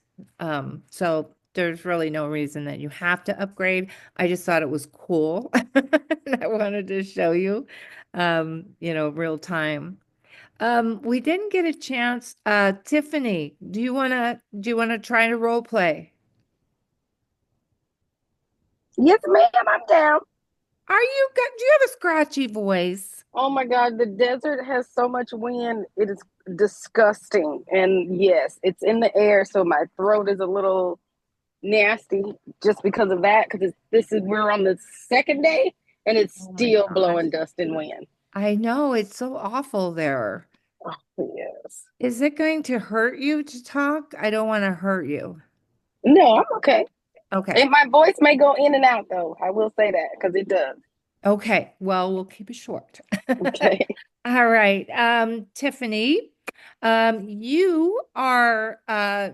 So there's really no reason that you have to upgrade. I just thought it was cool. And I wanted to show you real time. We didn't get a chance. Tiffany, do you wanna try to role play? Yes, ma'am, I'm down. Do you have a scratchy voice? Oh my God, the desert has so much wind. It is disgusting. And yes, it's in the air, so my throat is a little nasty just because of that. Because we're on the second day, and it's Oh my still gosh. blowing dust and wind. I know it's so awful there. Oh, yes. Is it going to hurt you to talk? I don't want to hurt you. No, I'm okay. Okay. And my voice may go in and out though. I will say that because it does. Okay. Well, we'll keep it short. Okay. All right. Tiffany, you are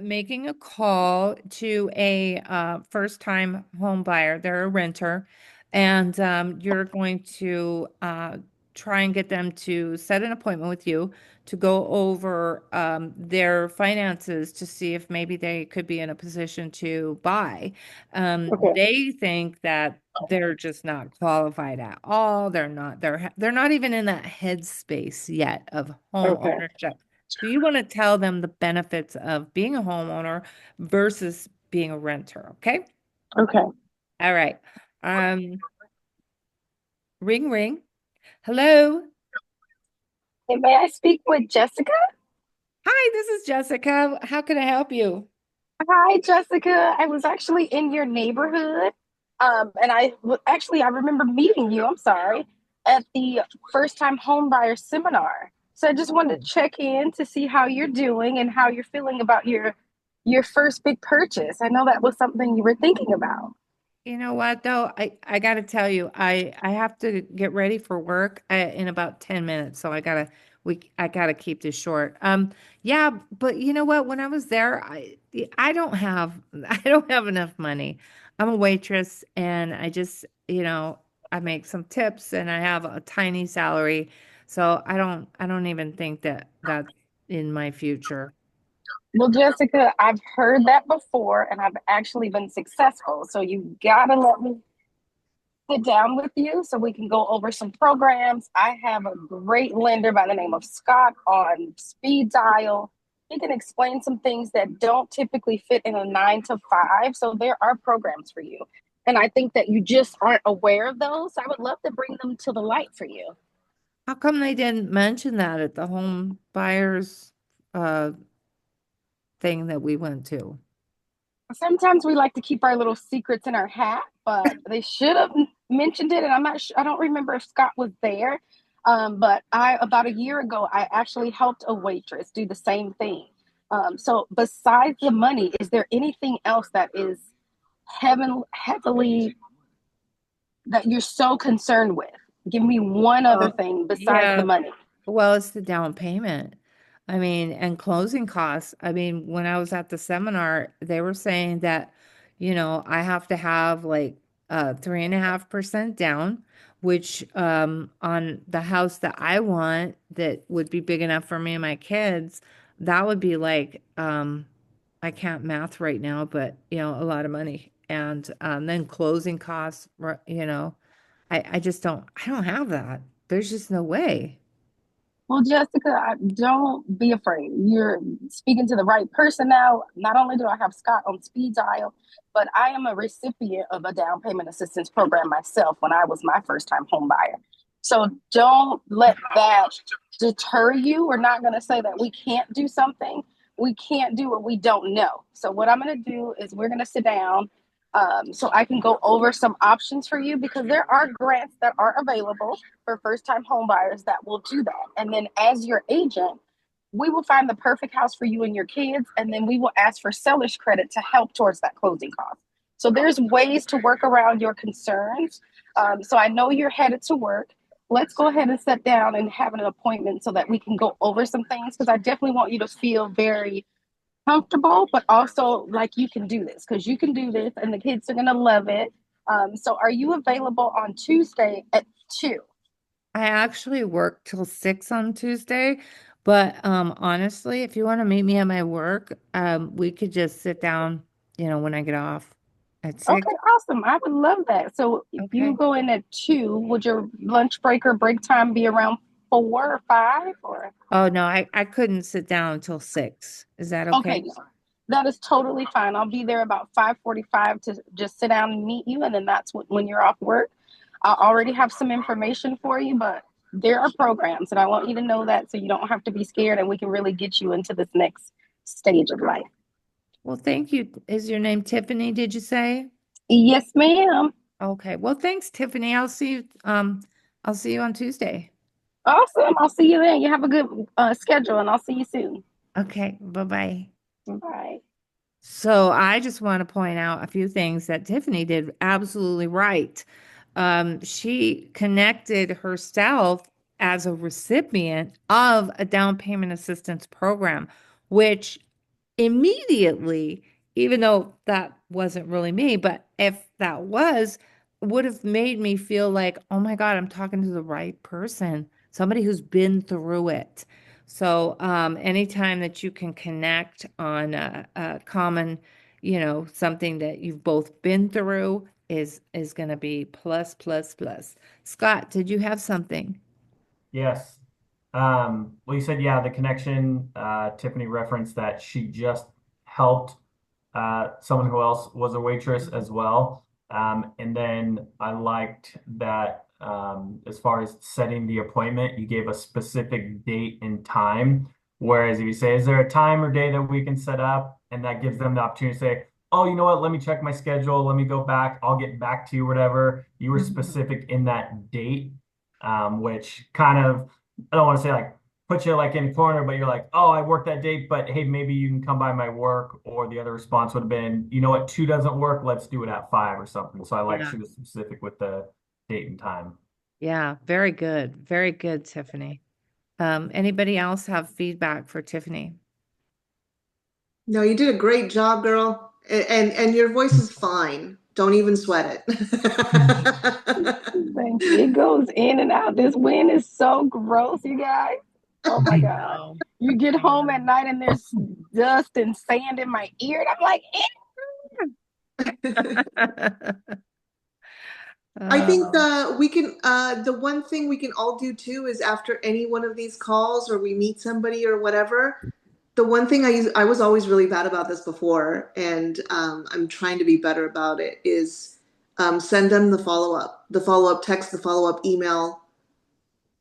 making a call to a first-time home buyer. They're a renter, and you're going to try and get them to set an appointment with you to go over their finances to see if maybe they could be in a position to buy. Okay. They think that they're just not qualified at all. They're not even in that headspace yet of home Okay. ownership. So you want to tell them the benefits of being a homeowner versus being a renter, okay? Okay. All right. Um, ring ring. Hello. And may I speak with Jessica? Hi, this is Jessica. How can I help you? Hi, Jessica. I was actually in your neighborhood. And I remember meeting you, I'm sorry, at the first time home buyer seminar. So I just wanted to check in to see how you're doing and how you're feeling about your first big purchase. I know that was something you were thinking about. You know what though? I gotta tell you, I have to get ready for work in about 10 minutes, so I gotta keep this short. Yeah, but you know what? When I was there, I don't have I don't have enough money. I'm a waitress, and I make some tips, and I have a tiny salary, so I don't even think that that's in my future. Well, Jessica, I've heard that before and I've actually been successful. So you gotta let me sit down with you so we can go over some programs. I have a great lender by the name of Scott on speed dial. He can explain some things that don't typically fit in a 9 to 5. So there are programs for you. And I think that you just aren't aware of those. I would love to bring them to the light for you. How come they didn't mention that at the home buyers uh thing that we went to? Sometimes we like to keep our little secrets in our hat, but they should have mentioned it. And I'm not sure, I don't remember if Scott was there. But about a year ago, I actually helped a waitress do the same thing. So besides the money, is there anything else that is heavily that you're so concerned with? Give me one other thing besides Yeah. the money. Well, it's the down payment. I mean, and closing costs. I mean, when I was at the seminar, they were saying that, I have to have like 3.5% down, which on the house that I want that would be big enough for me and my kids, that would be like I can't math right now, but a lot of money. And then closing costs, I just I don't have that. There's just no way. Well, Jessica, don't be afraid. You're speaking to the right person now. Not only do I have Scott on speed dial, but I am a recipient of a down payment assistance program myself when I was my first time home buyer. So don't let that deter you. We're not going to say that we can't do something. We can't do what we don't know. So what I'm going to do is we're going to sit down so I can go over some options for you because there are grants that are available for first time home buyers that will do that. And then as your agent, we will find the perfect house for you and your kids, and then we will ask for seller's credit to help towards that closing cost. So there's ways to work around your concerns. So I know you're headed to work. Let's go ahead and sit down and have an appointment so that we can go over some things because I definitely want you to feel very comfortable, but also like you can do this because you can do this and the kids are going to love it. So are you available on Tuesday at 2? I actually work till 6 on Tuesday, but honestly, if you want to meet me at my work, we could just sit down, when I get off at 6. Okay, awesome. I would love that. So if you Okay. go in at 2, would your lunch break or break time be around 4 or 5 or? Oh no, I couldn't sit down until 6. Is that Okay, okay? no, that is totally fine. I'll be there about 5:45 to just sit down and meet you, and then that's when you're off work. I already have some information for you, but there are programs, and I want you to know that so you don't have to be scared, and we can really get you into this next stage of life. Well, thank you. Is your name Tiffany, did you say? Yes, ma'am. Okay. Well, thanks, Tiffany. I'll see you on Tuesday. Awesome. I'll see you then. You have a good schedule, and I'll see you soon. Okay. Bye-bye. Bye. So I just want to point out a few things that Tiffany did absolutely right. She connected herself as a recipient of a down payment assistance program, which immediately, even though that wasn't really me, but if that was, would have made me feel like, oh my God, I'm talking to the right person, somebody who's been through it. So, anytime that you can connect on a common, something that you've both been through is going to be plus, plus, plus. Scott, did you have something? Yes. Well, you said, yeah, the connection, Tiffany referenced that she just helped someone who else was a waitress as well. And then I liked that as far as setting the appointment, you gave a specific date and time. Whereas if you say, is there a time or day that we can set up? And that gives them the opportunity to say, oh, you know what? Let me check my schedule. Let me go back. I'll get back to you, whatever. You were specific in that date, which kind of, I don't want to say like put you like in a corner, but you're like, oh, I worked that date, but hey, maybe you can come by my work. Or the other response would have been, you know what, 2 doesn't work. Let's do it at 5 or something. So I like Yeah. she was specific with the date and time. Yeah, very good. Very good, Tiffany. Anybody else have feedback for Tiffany? No, you did a great job, girl. And your voice is fine. Don't even sweat it. Thank you. It goes in and out. This wind is so gross, you guys. Oh my God. No. You get home at night and there's dust and sand in my ear, and I'm like, I think Oh, we can the one thing we can all do too is after any one of these calls or we meet somebody or whatever, the one thing I was always really bad about this before, and I'm trying to be better about it, is send them the follow up text, the follow up email.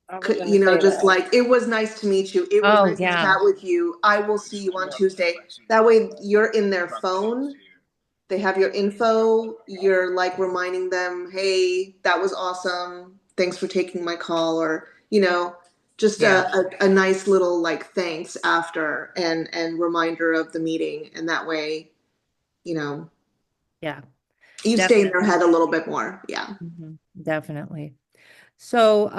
I was gonna You know, say just that. like, it was nice to meet you. It was oh nice to yeah. chat with you. I will see you on Tuesday. That way you're in their phone. They have your info. You're like reminding them, hey, that was awesome. Thanks for taking my call. Or, you know, just Yeah. a nice little like thanks after and reminder of the meeting. And that way, you know, Yeah. you stay in their Definitely. head a little bit more. Yeah. Definitely. So,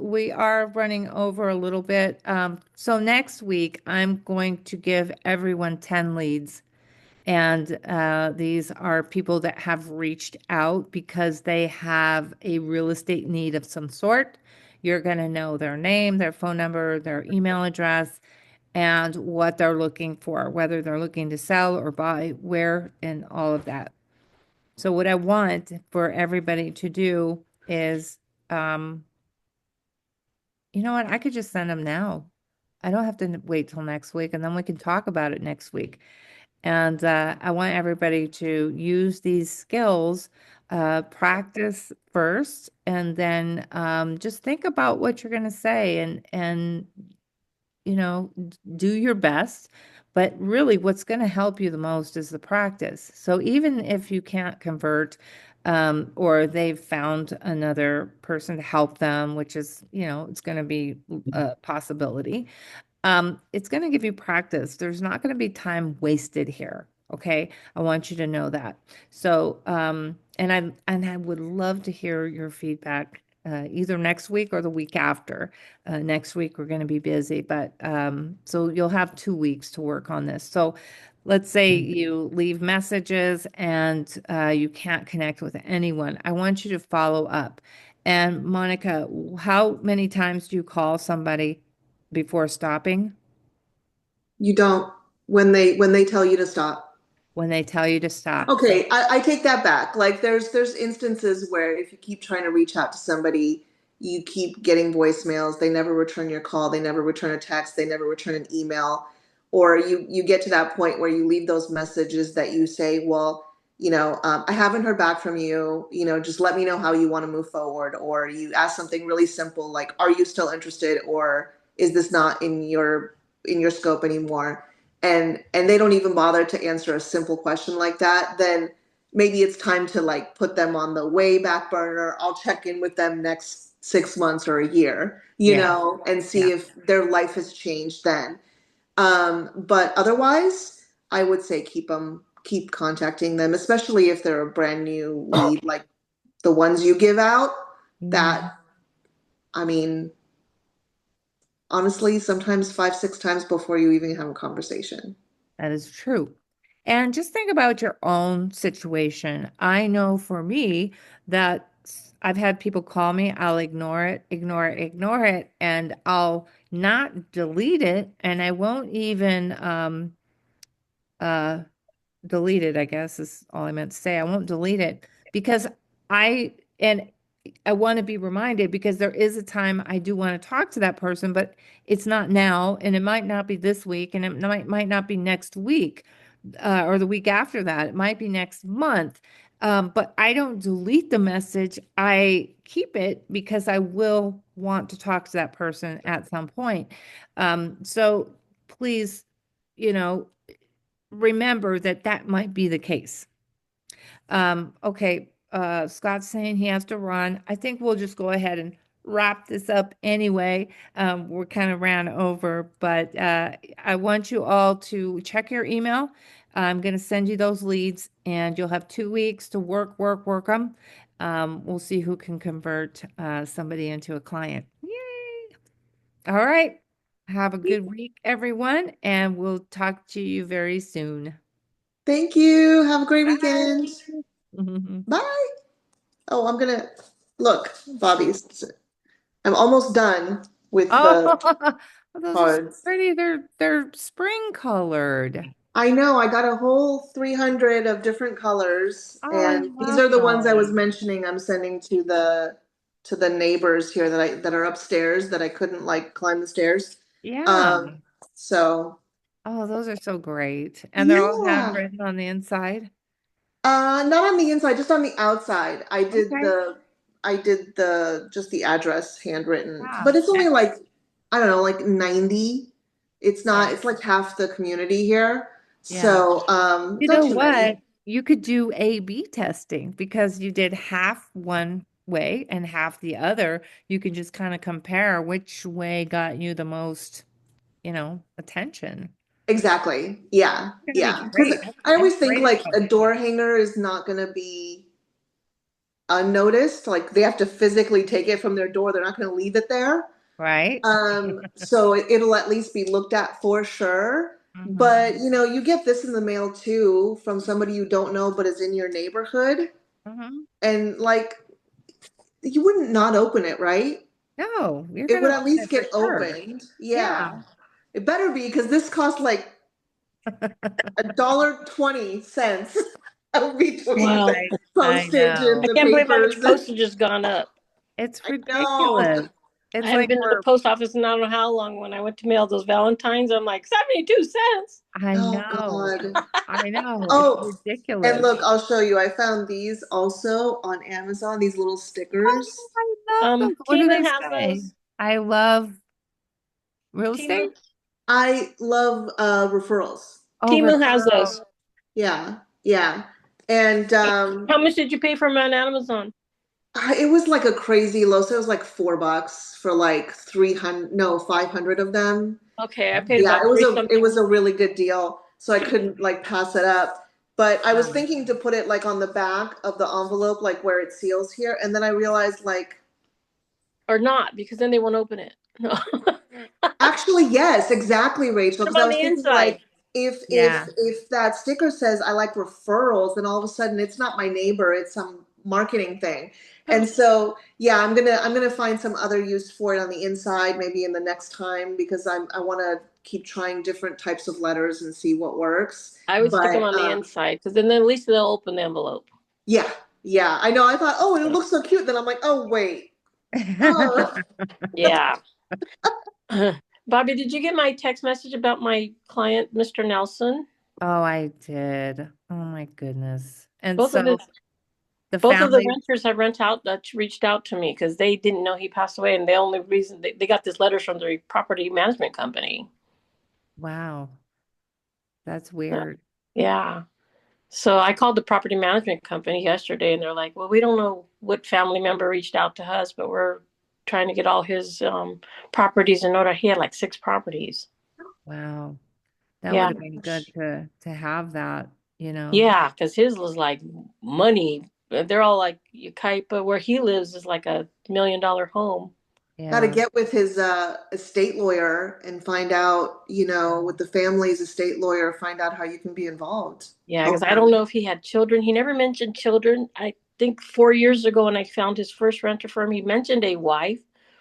we are running over a little bit. So next week I'm going to give everyone 10 leads. And these are people that have reached out because they have a real estate need of some sort. You're going to know their name, their phone number, their email address, and what they're looking for, whether they're looking to sell or buy, where, and all of that. So, what I want for everybody to do is, um, you know what? I could just send them now. I don't have to wait till next week, and then we can talk about it next week. And I want everybody to use these skills, practice first, and then just think about what you're going to say and do your best. But really, what's going to help you the most is the practice. So even if you can't convert, or they've found another person to help them, which is, it's going to be a possibility. It's going to give you practice. There's not going to be time wasted here. Okay. I want you to know that. So, and I would love to hear your feedback, either next week or the week after. Next week we're going to be busy, but, so you'll have 2 weeks to work on this. So let's say you leave messages and, you can't connect with anyone. I want you to follow up. And Monica, how many times do you call somebody before stopping? You don't, when they tell you to stop. When they tell you to stop. Okay, I take that back. Like there's instances where if you keep trying to reach out to somebody, you keep getting voicemails, they never return your call, they never return a text, they never return an email, or you get to that point where you leave those messages that you say, well, I haven't heard back from you, just let me know how you want to move forward, or you ask something really simple like, are you still interested, or is this not in your scope anymore? And they don't even bother to answer a simple question like that, then maybe it's time to like put them on the way back burner. I'll check in with them next 6 months or a year, Yeah, and see yeah. if their life has changed then. But otherwise, I would say keep contacting them, especially if they're a brand new lead, like the ones you give out. Mhm. That, I mean, honestly, sometimes 5, 6 times before you even have a conversation. That is true. And just think about your own situation. I know for me that I've had people call me, I'll ignore it, ignore it, ignore it, and I'll not delete it, and I won't even uh delete it, I guess is all I meant to say. I won't delete it because and I want to be reminded, because there is a time I do want to talk to that person, but it's not now, and it might not be this week, and it might not be next week, or the week after that. It might be next month. But I don't delete the message. I keep it because I will want to talk to that person at some point. So please, you know, remember that that might be the case. Okay, Scott's saying he has to run. I think we'll just go ahead and wrap this up anyway. We're kind of ran over, but I want you all to check your email. I'm going to send you those leads, and you'll have 2 weeks to work them. We'll see who can convert somebody into a client. Yay! All right. Have a good week, everyone, and we'll talk to you very soon. Thank you. Have a great weekend. Bye. Bye. Oh, I'm gonna look, Bobby. I'm almost done with the Oh, Oh, those are so cards. pretty. They're spring colored. I know, I got a whole 300 of different colors, Oh, I and these love are the ones I was those. mentioning I'm sending to the neighbors here that are upstairs that I couldn't like climb the stairs. Yeah. Um, so Oh, those are so great. And they're all yeah. handwritten on the inside. Not on the inside, just on the outside. Okay. I did the just the address handwritten, Yeah. but it's only like I don't know, like 90. It's Yeah. not, it's like half the community here. Yeah. So, You it's not know too many. what? You could do A/B testing because you did half one way and half the other. You can just kind of compare which way got you the most, attention. Exactly. Yeah. It's gonna be Yeah. Because great. I That's always think great like advice. a door hanger is not going to be unnoticed. Like they have to physically take it from their door. They're not going to leave it there. Right? So it'll at least be looked at for sure. But Mm-hmm. you get this in the mail too from somebody you don't know but is in your neighborhood. Mm-hmm. And like you wouldn't not open it, right? No, you're It would gonna at open least it for get sure. opened. Yeah. Yeah. It better be because this cost like $1.20 between the Wow. I postage know. and I the can't believe how much papers. postage has gone up. It's I know. ridiculous. I It's haven't like been to the post office in I don't know how long. When I went to mail those Valentines, I'm like, 72 cents. I Oh know. God. I know. It's Oh, and ridiculous. look, I'll show you. I found these also on Amazon, these little Oh, stickers. I love those. What do Tima they has say? those. I love real Tima, estate. I love referrals. Oh, Timu has referral. those. Yeah, yeah. And How much did you pay for them on Amazon? it was like a crazy low, so it was like $4 for like 300, no, 500 of them. Okay, I paid Yeah, about three it something. was a really good deal, so I couldn't like pass it up. But I was Wow. thinking to put it like on the back of the envelope, like where it seals here, and then I realized like Or not, because then they won't open it. No. actually yes, exactly, Rachel. What Because I about was the thinking inside? like if Yeah. that sticker says I like referrals, then all of a sudden it's not my neighbor, it's some marketing thing. And so yeah, I'm gonna find some other use for it on the inside, maybe in the next time because I want to keep trying different types of letters and see what works. I would stick them But on the inside because then at least they'll open the envelope. yeah, yeah, I know. I thought, oh, it looks so cute. Then I'm like, oh wait, oh, Yeah. Bobby, did you get my text message about my client, Mr. Nelson? Oh, I did. Oh my goodness. And Both of so his the both of the family, renters have rent out that reached out to me because they didn't know he passed away, and the only reason they got this letter from the property management company. wow, that's Uh, weird. yeah. So I called the property management company yesterday, and they're like, "Well, we don't know what family member reached out to us, but we're trying to get all his properties in order." He had like 6 properties. Wow. That would Yeah, have been good to have that. yeah, because his was like money. They're all like Yucaipa, where he lives is like $1 million home. got to Yeah. get with his estate lawyer and find out, with the family's estate lawyer, find out how you can be involved. Yeah, Help because I them. don't know if he had children. He never mentioned children. I think 4 years ago when I found his first renter firm, he mentioned a wife.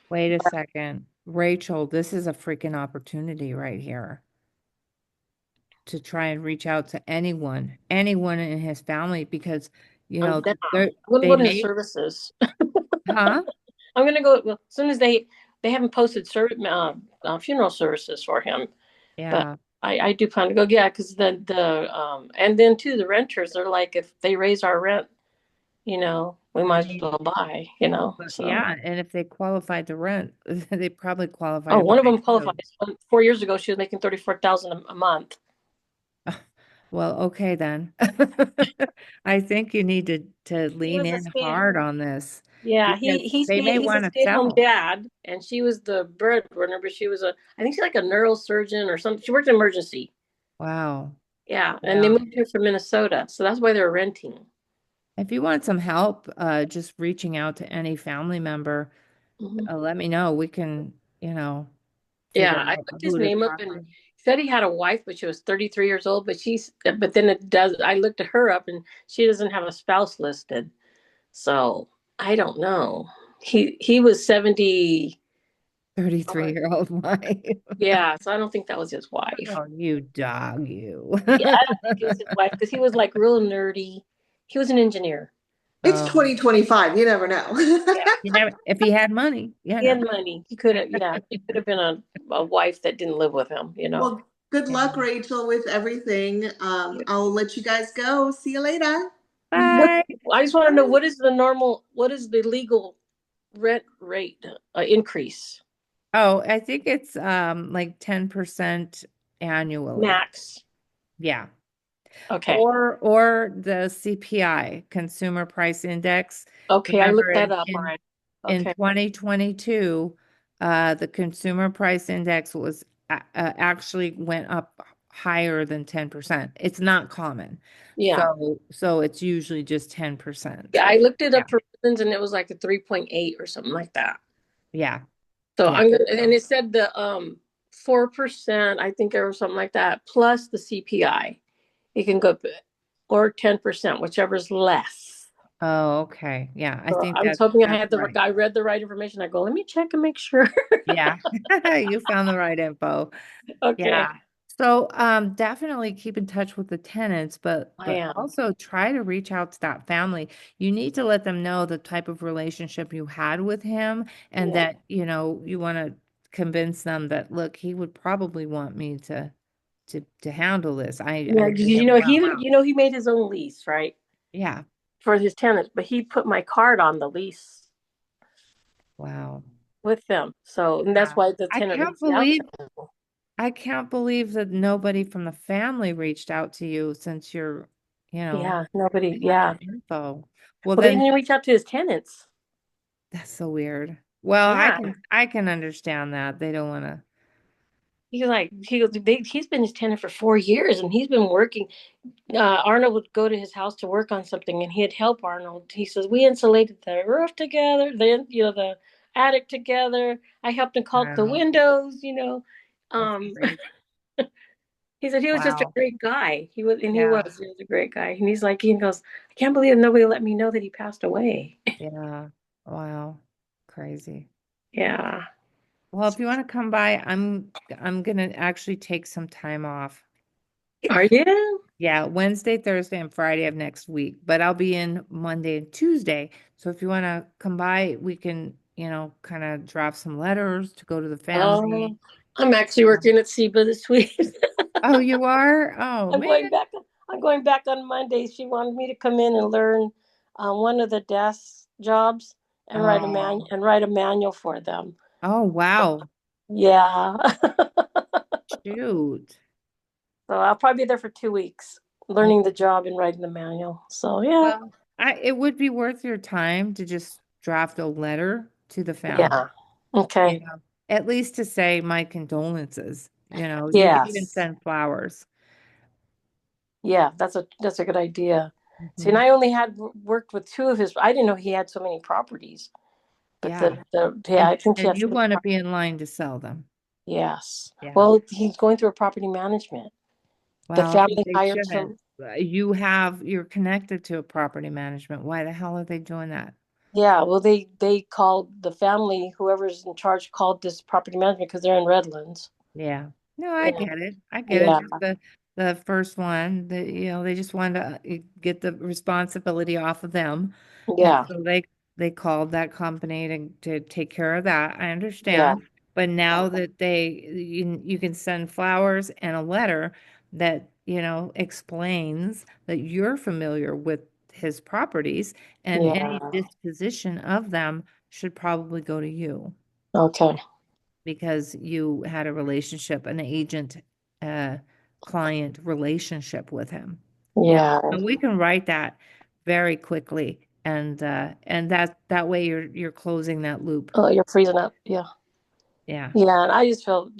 Wait a second. Rachel, this is a freaking opportunity right here to try and reach out to anyone in his family because, Yeah, they're, I'm gonna they go to his may, services. huh? I'm gonna go well, as soon as they haven't posted funeral services for him, but Yeah. I do plan to go. Yeah, because the and then too the renters are like if they raise our rent, we might as Right. well buy. But So yeah, and if they qualified to rent, they probably qualify oh, to one of buy them qualifies. too. 4 years ago, she was making 34,000 a month. Well, okay then. I think you need to He lean was a in hard stay. on this Yeah, because they may he's a want to stay-at-home sell. dad, and she was the breadwinner, but she was I think she's like a neurosurgeon or something. She worked in emergency. Wow. Yeah, and they Yeah. moved here from Minnesota, so that's why they're renting. If you want some help, just reaching out to any family member, Mhm. let me know. We can, figure Yeah, I out looked his who to name up talk and with. said he had a wife, but she was 33 years old. But then it does. I looked at her up, and she doesn't have a spouse listed. So I don't know. He was 70. 33-year-old wife. Yeah, so I don't think that was his wife. Oh, you dog, you. Yeah, I don't think it was his wife because he was like real nerdy. He was an engineer. It's Oh, 2025. You never know. Yeah, you never, if he had money, you he had know. money. He could have, yeah, he could have been a wife that didn't live with him, you know. Well, good Yeah. luck, Rachel, with everything. I'll let you guys go. See you later. Bye. I just want to know what is the legal rent rate increase Oh, I think it's like 10% annually. max? Yeah. Okay. Or the CPI, Consumer Price Index. Okay, I Remember looked that up already. in Okay. 2022, the Consumer Price Index was actually went up higher than 10%. It's not common. Yeah. So it's usually just 10%. Yeah, I looked it Yeah. up for Women's and it was like a 3.8 or something like that. Yeah. So Yeah. I'm gonna, and it said the 4%, I think, or something like that, plus the CPI. You can go or 10%, whichever's less. Oh, okay. Yeah. I So think I was hoping I that's had the right. I read the right information. I go, let me check and make sure. Yeah. You found the right info. Okay. Yeah. So definitely keep in touch with the tenants, but I am. also try to reach out to that family. You need to let them know the type of relationship you had with him and Yeah. that, you know, you want to convince them that, look, he would probably want me to handle this. I Yeah, know you him know, well. he made his own lease, right? Yeah. For his tenants, but he put my card on the lease Wow. with them. So, and that's Wow. why the I tenant can't reached out believe to him. I can't believe that nobody from the family reached out to you since you're, you know, Yeah, nobody, you have yeah. the info. Well, Well, they then didn't reach out to his tenants. that's so weird. Well, Yeah. I can understand that. They don't want to. He's been his tenant for 4 years and he's been working. Arnold would go to his house to work on something and he'd help Arnold. He says, we insulated the roof together, then, the attic together. I helped him caulk the Wow. windows. That's Um, crazy. he said he was just a Wow. great guy. He Yeah. was a great guy. And he goes, I can't believe nobody let me know that he passed away. Yeah. Wow. Crazy. Yeah. Well, if you want to come by, I'm gonna actually take some time off. Are you? Yeah, Wednesday, Thursday, and Friday of next week, but I'll be in Monday and Tuesday. So if you want to come by, we can, kind of draft some letters to go to the family. Oh, I'm actually working at SEBA this week. Oh, you are? Oh, I'm man. going back. I'm going back on Monday. She wanted me to come in and learn one of the desk jobs and Oh, write a manual for them. oh, wow. Yeah. Shoot. So I'll probably be there for 2 weeks, learning the job and writing the manual. So yeah. Well, it would be worth your time to just draft a letter to the family. Yeah. Okay. At least to say my condolences. You can even Yes. send flowers. Yeah, that's a good idea. See, and Mhm. I only had worked with two of his. I didn't know he had so many properties. But Yeah. I think he And had you some. want to be in line to sell them. Yes. Yeah. Well, he's going through a property management. The Well, family they hired shouldn't. some. You're connected to a property management. Why the hell are they doing that? Yeah, well, they called the family, whoever's in charge, called this property management because they're in Redlands. Yeah. No, I Yeah. get it. I get it. Yeah. Just the first one that, they just wanted to get the responsibility off of them. And Yeah. so they called that company to take care of that. I Yeah. understand. But now that you can send flowers and a letter that, explains that you're familiar with his properties and any Yeah. disposition of them should probably go to you Okay. because you had a relationship, an agent client relationship with him. Yeah. And we can write that very quickly and that way you're closing that loop. Oh, you're freezing up. Yeah. Yeah. Yeah. And I just felt,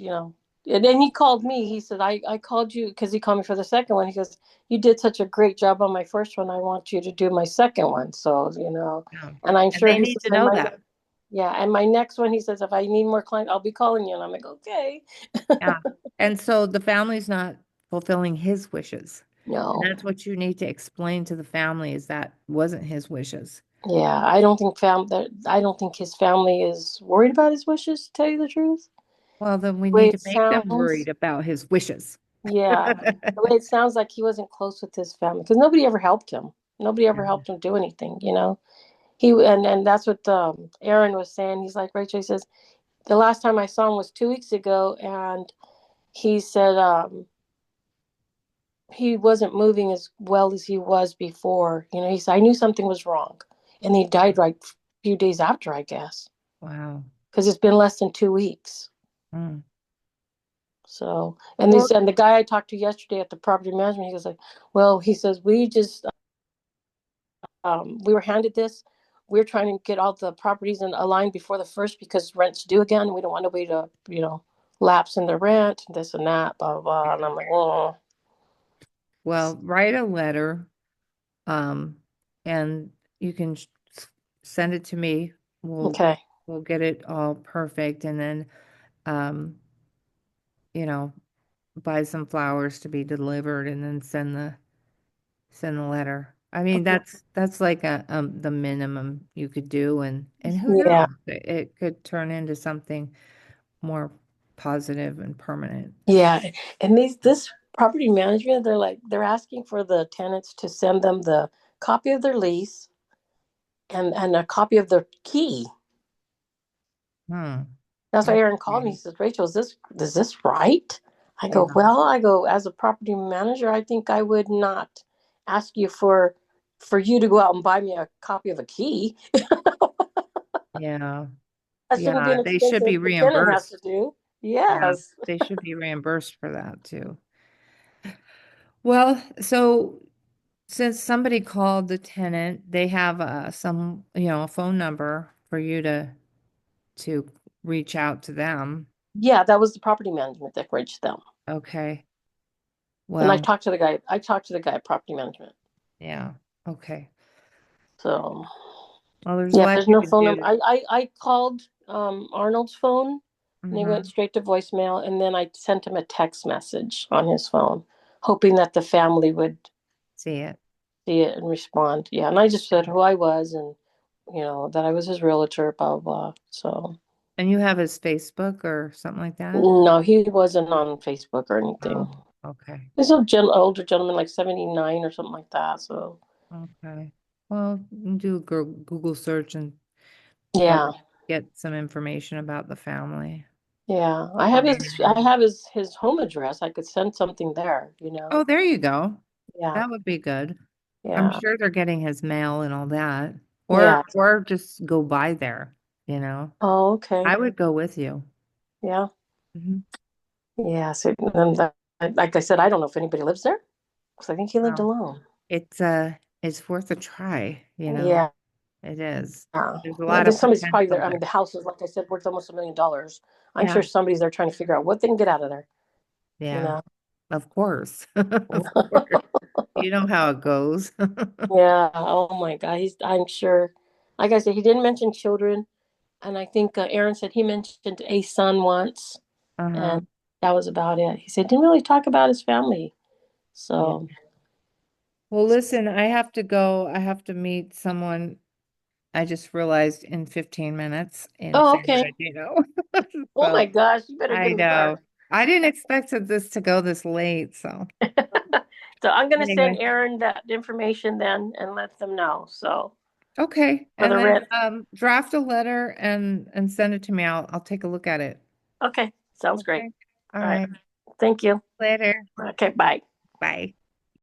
and then he called me. He said, I called you because he called me for the second one. He goes, you did such a great job on my first one. I want you to do my second one. So, Yeah. and I'm And sure they he need says, to know that. yeah. And my next one, he says, if I need more clients, I'll be calling you. And I'm like, okay. Yeah. And so the family's not fulfilling his wishes. And No. that's what you need to explain to the family is that wasn't his wishes. Yeah, I don't think his family is worried about his wishes, to tell you the truth. Well, then we The way need to it make them sounds, worried about his wishes. yeah, the way it sounds like he wasn't close with his family because nobody ever helped him. Nobody ever Yeah. helped him do anything, you know. And that's what Aaron was saying. He's like, Rachel, he says, the last time I saw him was 2 weeks ago, and he said he wasn't moving as well as he was before. You know, he said, I knew something was wrong. And he died like a few days after, I guess, Wow. because it's been less than 2 weeks. Mm. So, Well, and the guy I talked to yesterday at the property management, he goes like, well, he says, we were handed this. We're trying to get all the properties in a line before the first because rent's due again. We don't want nobody to, lapse in their rent, this and that, blah, blah, blah. And I'm like, oh, well, write a letter, um, and you can send it to me. We'll okay. we'll get it all perfect, and then, um, you know, buy some flowers to be delivered, and then send the letter. I mean, that's like the minimum you could do, and who Yeah. knows? It could turn into something more positive and permanent. Yeah. And this property management, they're asking for the tenants to send them the copy of their lease and a copy of their key. Hmm. That's why That's Aaron called me. He weird. says, Rachel, is this right? Yeah. I go, as a property manager, I think I would not ask you for you to go out and buy me a copy of a key. Yeah. That shouldn't be Yeah. an They should expense be the tenant has to reimbursed. do. Yeah. Yes. They should be reimbursed for that too. Well, so since somebody called the tenant, they have some, a phone number for you to reach out to them. Yeah, that was the property management that reached them. Okay. And Well, I talked to the guy at property management. yeah. Okay. So Well, there's yeah, less there's you no can phone number. do. I called Arnold's phone and he went Hmm. straight to voicemail, and then I sent him a text message on his phone, hoping that the family would See it. see it and respond. Yeah, and I just said who I was and that I was his realtor, blah blah blah. So And you have his Facebook or something like that? no, he wasn't on Facebook or anything. Oh, okay. He's older gentleman, like 79 or something like that. So Okay. Well, you can do a Google search and yeah, probably get some information about the family. yeah. I Um, have his home address. I could send something there. oh, there you go. Yeah, That would be good. I'm yeah, sure they're getting his mail and all that. yeah. Or just go by there, you know. Oh, okay. I would go with you. Yeah, Hmm. yeah. So and like I said, I don't know if anybody lives there because I think he lived Wow. alone. It's worth a try, you know. Yeah, It is. yeah. There's a Yeah, lot of there's somebody's probably potential there. I there. mean, the house is, like I said, worth almost $1 million. I'm Yeah. sure somebody's there trying to figure out what they can get out of there. You Yeah. know. Of course. Of course. You know how it goes. Yeah. Oh my God. I'm sure. Like I said, he didn't mention children, and I think Aaron said he mentioned a son once, Uh-huh. and that was about it. He said didn't really talk about his family. Yeah. So, Well, listen, I have to go. I have to meet someone. I just realized in 15 minutes in oh, San okay. Bernardino. Oh So my gosh, you better get I in the car. know. I didn't expect this to go this late. So So I'm gonna send anyway, Aaron that information then and let them know. So okay. for And the then rent. draft a letter and send it to me. I'll take a look at it. Okay, sounds great. Okay. All All right. right. Thank you. Later. Okay, bye. Bye.